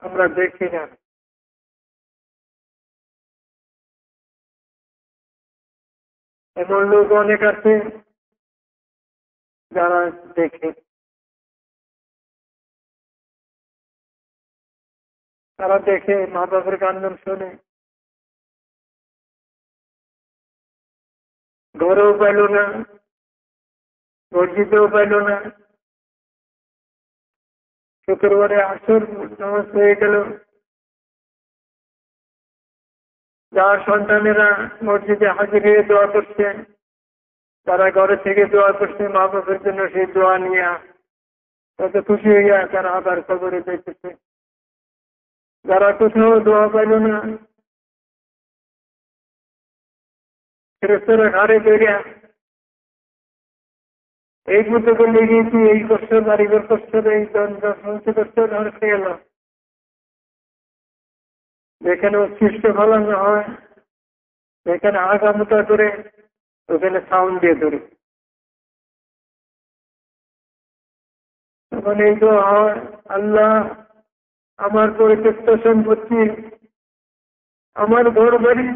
আমরা দেখি না। এমন লোক অনেক আছে যারা দেখে, তারা দেখে মা বাপের কান্দন শুনে, ঘরেও পাইল না, মসজিদেও পাইল না। শুক্রবারে আসর নামাজ হয়ে গেল, যার সন্তানেরা মসজিদে হাজির হয়ে দোয়া করছে, তারা ঘরে থেকে দোয়া করছে মা বাপের জন্য, সেই দোয়া নিয়ে তাতে খুশি হইয়া তারা আবার কবরে যেতেছে। যারা কোথাও দোয়া পাইল না, ফেরেশতারা ঘাড়ে বেরিয়া এই বুঝতে করলে গিয়েছি, এই কষ্ট, বাড়িঘর কষ্ট, এই সমস্ত কষ্ট ধরে গেল। যেখানে উৎকৃষ্ট ফলানো হয়, যেখানে আগামতা করে, ওখানে সাউন্ড দিয়ে ধরে। তখন এই তো হয়, আল্লাহ আমার পরিত্যক্ত সম্পত্তি, আমার ঘর বাড়ি,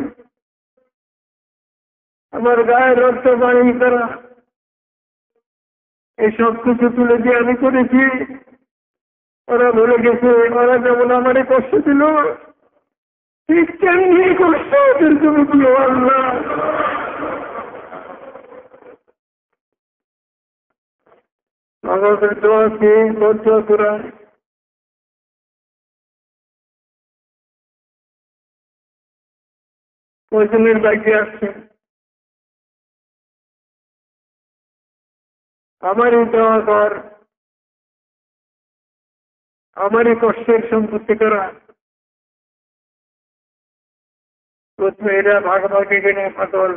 আমার গায়ের রক্ত বাড়ি করা, এই সব কিছু তুলে দিয়ে আমি করেছি। ওরা বলে গেছে, ওরা যেমন আমারে কষ্ট দিল, ঠিক তেমনি কষ্ট ওদের তুমি দিও আল্লাহ। আমাদের দোয়াকে বদ্ধ করা, কয়জনের বাইকে আসছে, আমারই দোয়া কর, আমারই কষ্টের সম্পত্তি করা। প্রথমে এরা ভাগাভাগি কিনে পাগল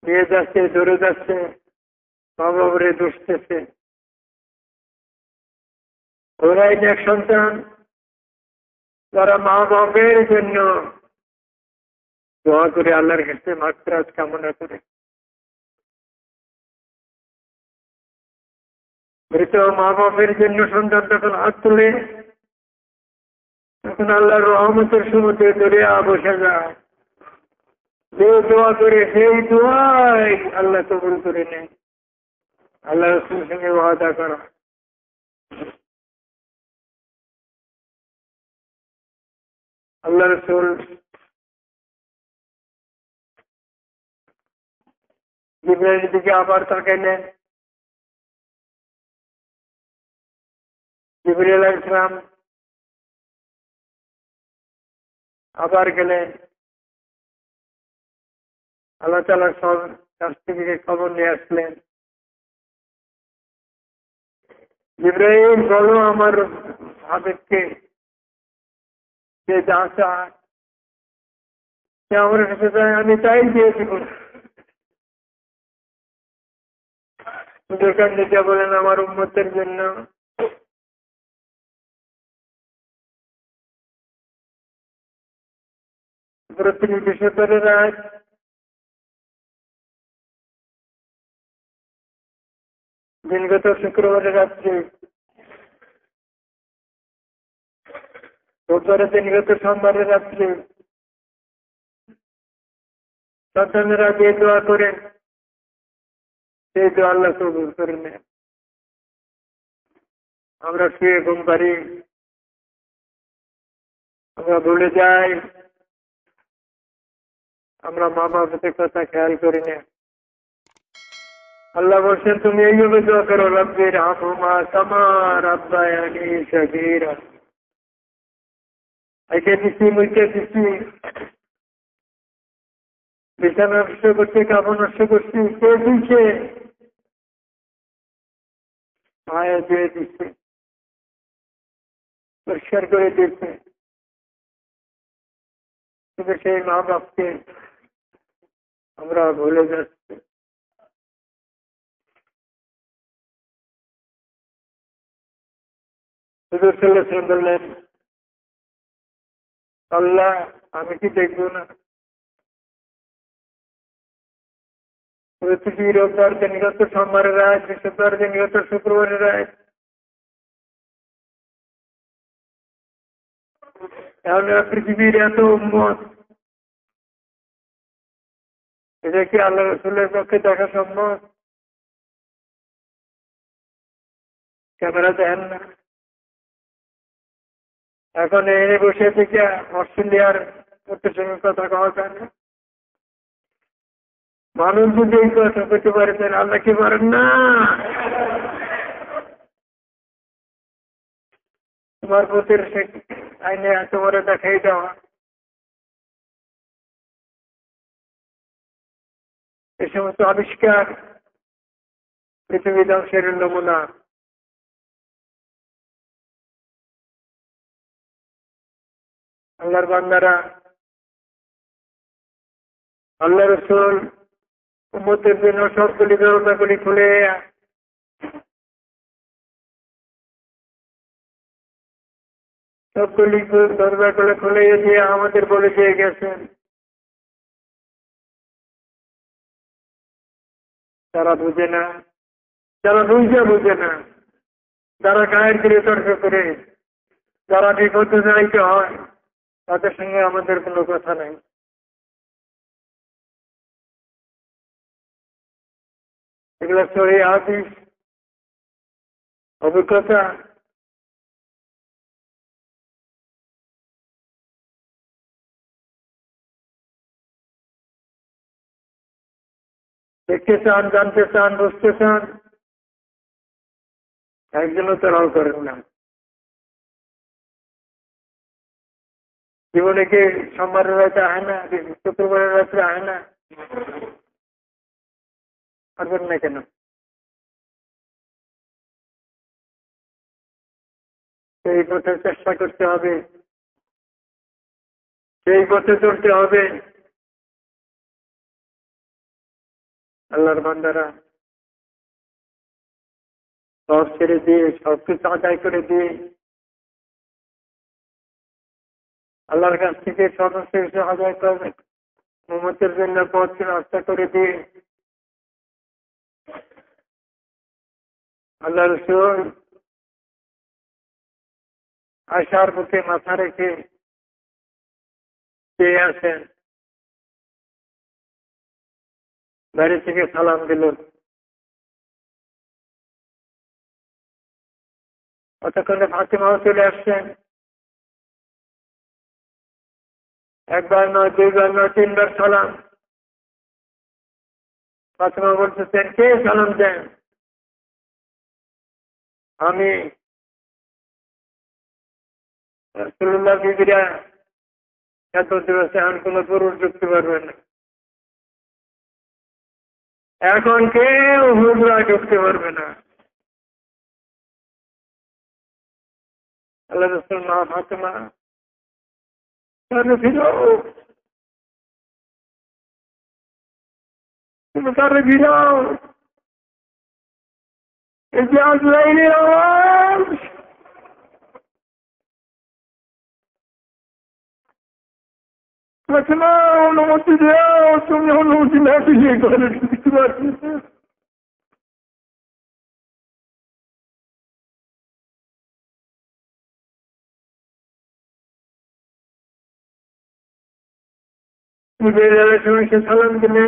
নিয়ে যাচ্ছে, ধরে যাচ্ছে, মা বাবরে দুষতেছে। ওরাই এক সন্তান যারা মা বাবের জন্য দোয়া করে আল্লাহর কাছে মাগফিরাত কামনা করে। মৃত মা বাপের জন্য সন্তান যখন হাত তুলে, তখন আল্লাহর রহমতের সমুদ্রে দরিয়া বসে যায়। যে দোয়া করে সেই দোয়াই আল্লাহ কবুল করে নেয়। আল্লাহ রাসূলের সঙ্গে ওয়াদা করা। আল্লাহ রাসূল জিবরাইলের দিকে আবার তাকাইলেন। জিবরাইল আলাইহিস সালাম আবার গেলেন, আল্লাহ তাআলার কাছ থেকে খবর নিয়ে আসলেন। জিবরাইল বলো আমার হাবিবকে যে যা চায় সে আমার কাছে চায়, আমি তাই দিয়ে দিব। দোকান দিতে বলেন আমার উম্মতের জন্য প্রতি বিশ্বরের রাত দিনগত শুক্রবারের রাত্রে, রোববারের দিনগত সোমবারের রাত্রে সন্তানেরা যে দোয়া করেন সেই তো আল্লাহ কবুল করে নেন। আমরা শুয়ে ঘুম পারি, আমরা ভুলে যাই, আমরা মা বাবার কথা খেয়াল করি না। আল্লাহ বলছেন তুমি এইভাবে দোয়া করো, রব্বির হামহুমা কামা রাব্বায়ানি সগীরা। একে দিচ্ছি, মুইকে দিচ্ছি, বিছানা নষ্ট করছে, কাপড় নষ্ট করছি, কে দিচ্ছে? মায়া দিয়ে দিচ্ছে, পরিষ্কার করে দিচ্ছে। কিন্তু সেই মা বাপকে আমরা ভুলে যাচ্ছি। হুজুর সাল্লাল্লাহু আলাইহি ওয়াসাল্লাম বললেন, আল্লাহ আমি কি দেখবো না? পৃথিবী রোববার দিনগত, সোমবারের রাত, বৃহস্পতিবার দিনগত, শুক্রবারের রাত। তাহলে পৃথিবীর এত উম্মত, এটা কি আল্লাহ রসুলের পক্ষে দেখা সম্ভব? ক্যামেরা দেন না। এখন এনে বসে থেকে অস্ট্রেলিয়ার উত্তর সঙ্গে কথা কওয়া যায় না। মানুষ যদি এই কথা করতে পারেন, আল্লাহ কি পারেন না? তোমার প্রতির আইনে তোমার দেখাই দেওয়া, এই সমস্ত আবিষ্কার পৃথিবী ধ্বংসের নমুনা। আল্লাহর বান্দারা, আল্লাহ রসুল উম্মতের জন্য সবগুলি দরজাগুলি খুলে, সবগুলি দরজাগুলো খুলে দিয়ে আমাদের বলে দিয়ে গেছেন। তারা বুঝে না, যারা বুঝে না, যারা গায়ের দিকে তর্ক করে, যারা বিপদ চাইতে হয়, তাদের সঙ্গে আমাদের কোনো কথা নেই। এগুলো সহি হাদিস, অভিজ্ঞতা। দেখতে চান, জানতে চান, বুঝতে চান, একজনও তারাও করেন না। জীবনে কি সোমবারের রাতে আয় না, শুক্রবারের রাত্রে আয় না? পারবেন না কেন? সেই পথে চেষ্টা করতে হবে, সেই পথে চলতে হবে। আল্লাহর বান্দারা সব ছেড়ে দিয়ে, সবকিছু আদায় করে দিয়ে, আল্লাহর কাছ থেকে সমস্ত কিছু আদায় করবে, উম্মতের জন্য পথ রাস্তা করে দিয়ে, আল্লাহ রসুল আশার বুকে মাথা রেখে চেয়ে আসেন, বাইরে থেকে সালাম দিল। অতক্ষণে ফাতিমাও চলে আসছেন। একবার নয়, দুইবার নয়, তিনবার সালাম। ফাতিমা বলতেছেন, কে সালাম দেন? আমি। রাসূলুল্লাহ বিবিরা এত দিবসে আর কোন পুরুষ ঢুকতে পারবে না। এখন কেউ হুজরা ঢুকতে পারবে না। আল্লাহ রাসূল মা ফাতিমা তুমি তারে ভিড়াও, এই যে আজরাইলের আওয়াজ, ফাতিমা অনুমতি দাও, তুমি অনুমতি না দিলে ঘরে ঢুকতে পারবে না। তুমি বেরিয়ে সময় সে সালাম দিলে,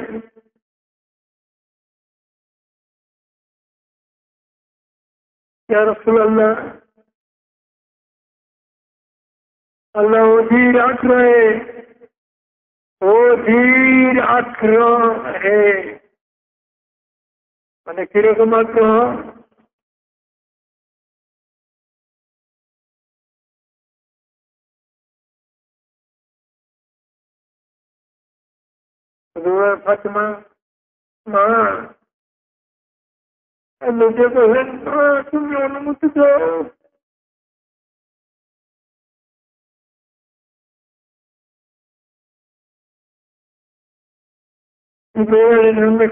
ইয়া রাসূলুল্লাহ, আল্লাহ অধীর আগ্রহে, অধীর আগ্রহে, মানে কিরকম আগ্রহ? ফাতেমা মা নিজে বললেন, মা তুমি অনুমতি দাও।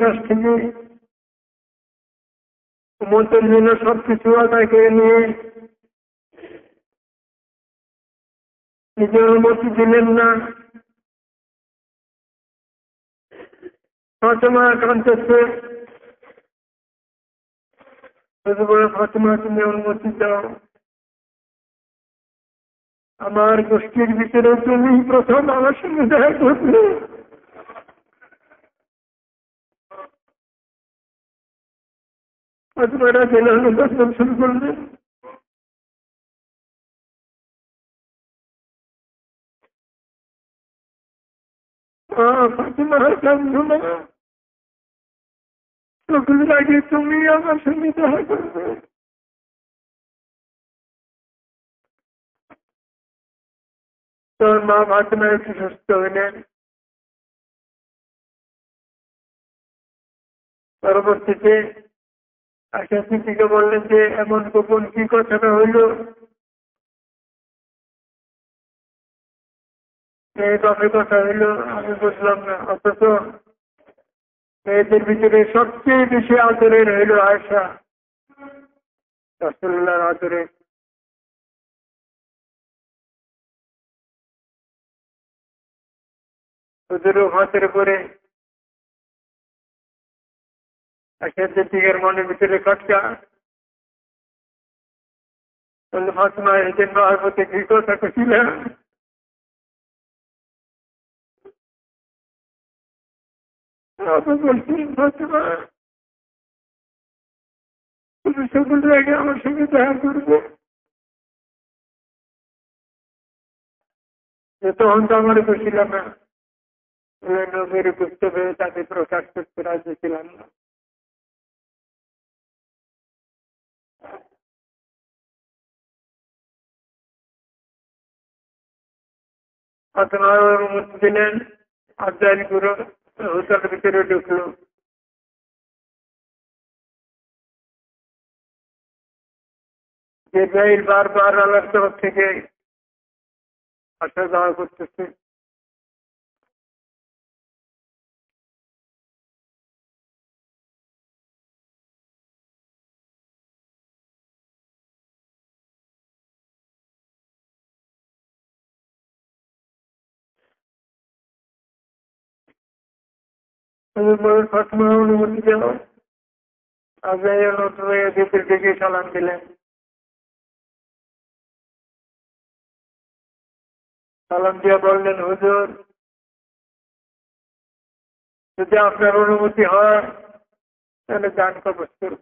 কাছ থেকে উম্মতের জন্য সবকিছু আদায় করে নিয়ে নিজের অনুমতি দিলেন না। ফাতেমা কাঁদতেছে, ফাতেমা তুমি অনুমতি দাও, আমার গোষ্ঠীর ভিতরে তুমি প্রথম আমার সঙ্গে দেখা করবে। ফাতেমারা জেলার দর্শন শুরু করলেন। ফাতেমা কান্দো না, সকলের আগে তুমি আমার সঙ্গে দেখা করবে। তোর মা ফাতেমা একটু সুস্থ হইলেন। পরবর্তীতে আশা সিদ্দিকে বললেন যে এমন গোপন কি কথাটা হইল, মেয়ে কথা হইল আমি বুঝলাম না। অথচ মেয়েদের ভিতরে সবচেয়ে বেশি আদরের হইল আয়েশা, রাসূলুল্লাহর আদরে। হুজুর হাতের পরে আশা সিদ্দিকের মনের ভিতরে খটকা, ফাতেমা এদিন বাবার প্রতি কি কথা কছিলেন। বলছিলেন ফাতেমা তুমি সকলের আগে আমার সঙ্গে দেখা করবে। তখন তো আমার বলছিলাম না, নবীর গুপ্ত পেয়ে তাকে প্রকাশ করতে রাজি ছিলাম না। ফাতেমার অনুমতি দিলেন, আবদাল গুরু হোটেলের ভিতরে ঢুকলো। জিবরাইল বারবার আল্লাহর তরফ থেকে আসা যাওয়া করতেছে। ফাতেমা অনুমতি দেওয়া, আবদাল ভিতর থেকে সালাম দিলেন। সালাম দিয়ে বললেন, হুজুর যদি আপনার অনুমতি হয় তাহলে জান কবজ করব,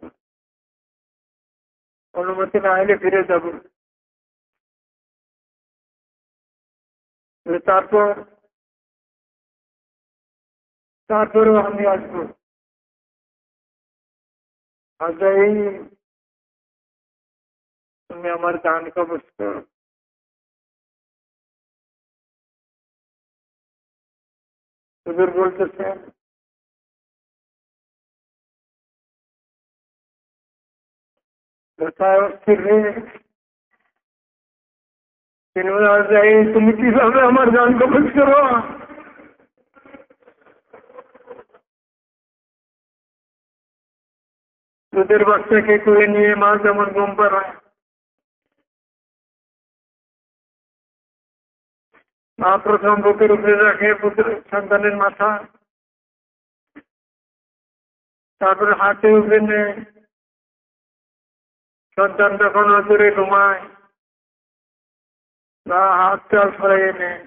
অনুমতি না হলে ফিরে যাব। তারপরেও আমি আসবো। আজরাইল তুমি আমার জান কবজ করো। হুজুর বলতেছেন, অস্থির হয়ে তুমি কিভাবে আমার জান কবজ করো? দুধের বাচ্চাকে তুলে নিয়ে মা যেমন ঘুম পাড়ায়, মা প্রথম বুকের উপরে রাখে পুত্র সন্তানের মাথা, তারপরে হাতে উপরে নেয়। সন্তান যখন অজরে ঘুমায় বা হাতটা ছড়াইয়ে নেয়,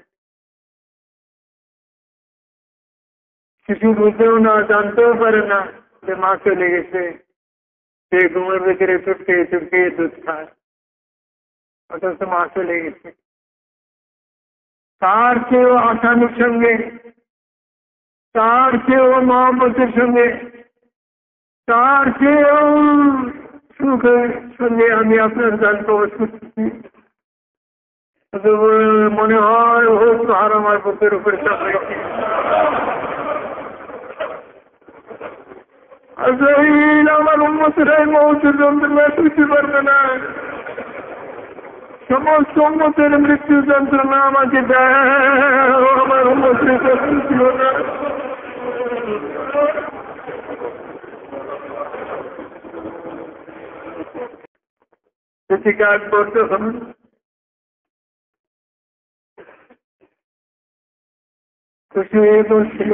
শিশু বুঝতেও না, জানতেও পারে না যে মা চলে গেছে। সে ঘুমের ভিতরে চুটকে চুটকে দুধ খায়, অথচ মা চলে গেছে। তার চেয়েও আসামির সঙ্গে, তার চেয়েও মহব্বতের সঙ্গে, তার চেয়েও সুখের সঙ্গে আমি আপনার গান প্রবেশ করতেছি। মনে হয় ও আর আমার বুকের উপরে চাপে আমার উন্মতেরাই মৌতের যন্ত্রণা বুঝতে পারবে না। সমস্ত উন্মতের মৃত্যু যন্ত্রণা আমাকে দেয়, আমার উন্মতের ছিল না। সেটিকে আগ করতে হবে। খুশি হয়ে বলছিল,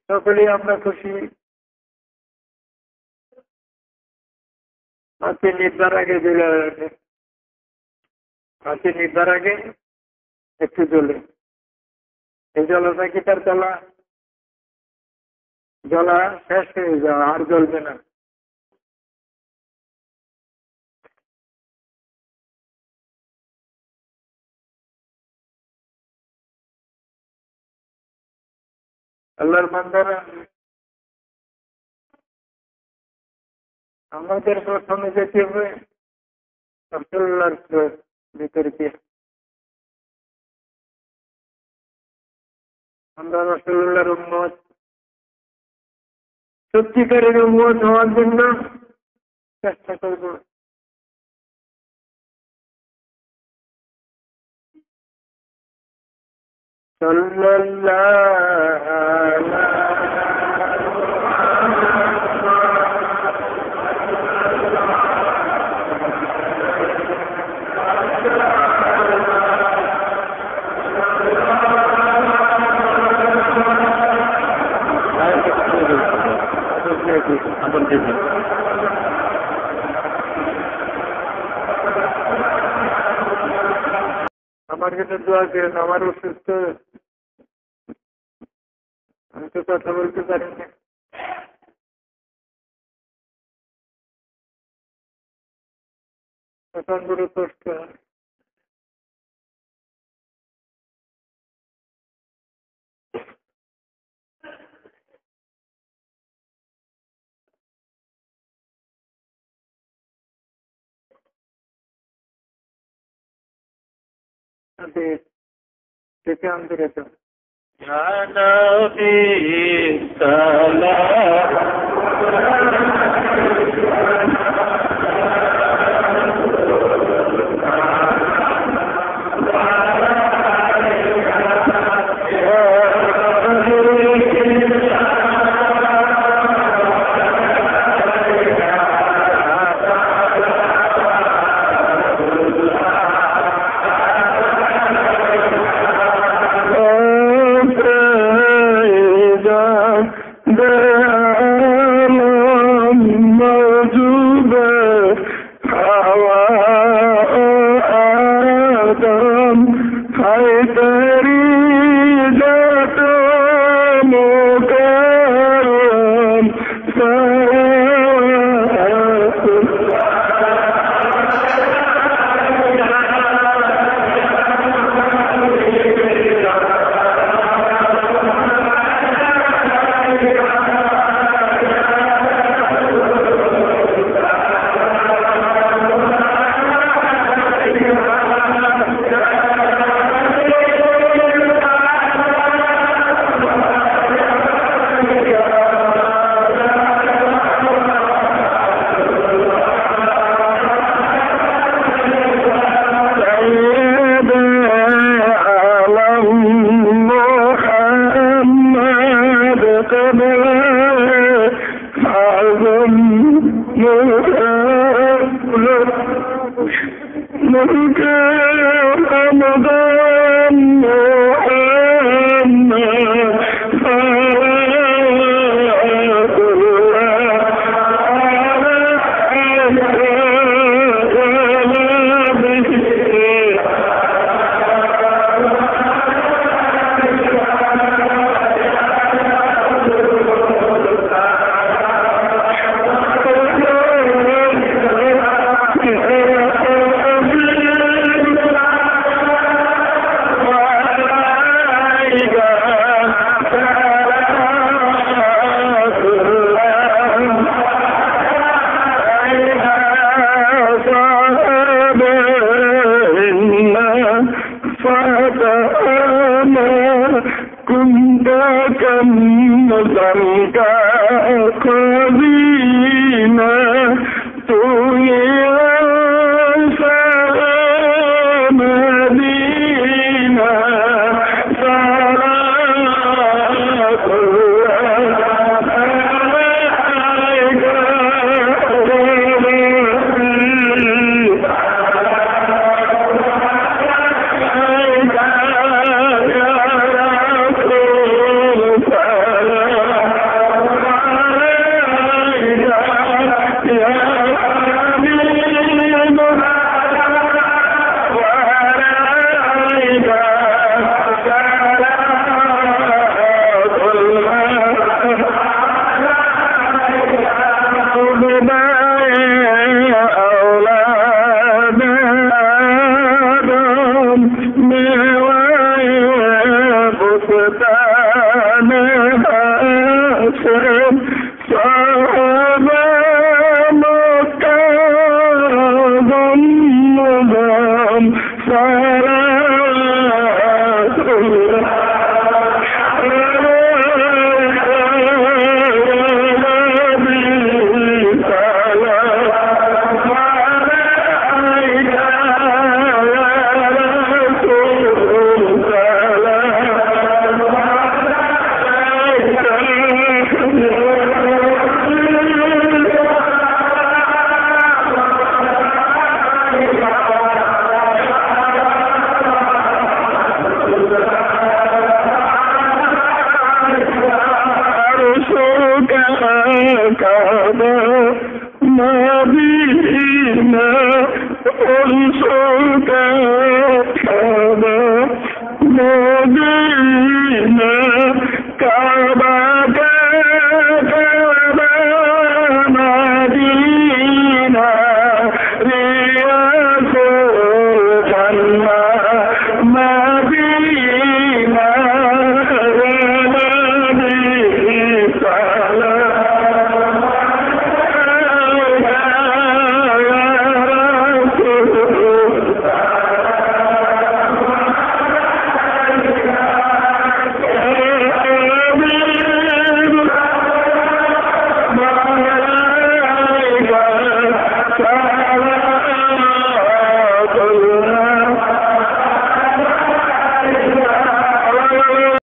সকলেই আমরা খুশি। হাতে নির্ধার আগে জ্বলে ওঠে, হাতে নির্ধার আগে একটু জ্বলে। এই জলটা কি তার জ্বলা শেষ হয়ে যাওয়া, আর জ্বলবে না। আল্লাহর বান্দারা, আমাদের প্রথমে যেতে হবে রাসূলুল্লাহর ভিতরকে। আমরা রাসূলুল্লাহর উম্মত, সত্যিকারের উম্মত হওয়ার জন্য চেষ্টা করব। আমার কাছে দোয়া করেন, আমার অসুস্থ, আমি তো কথা বলতে পারি না। তখন বড় কষ্ট হয়। থেকে অন্তর্গত كنت كنزا كخزينة يا سلام مدينة صلاة مدينة انصر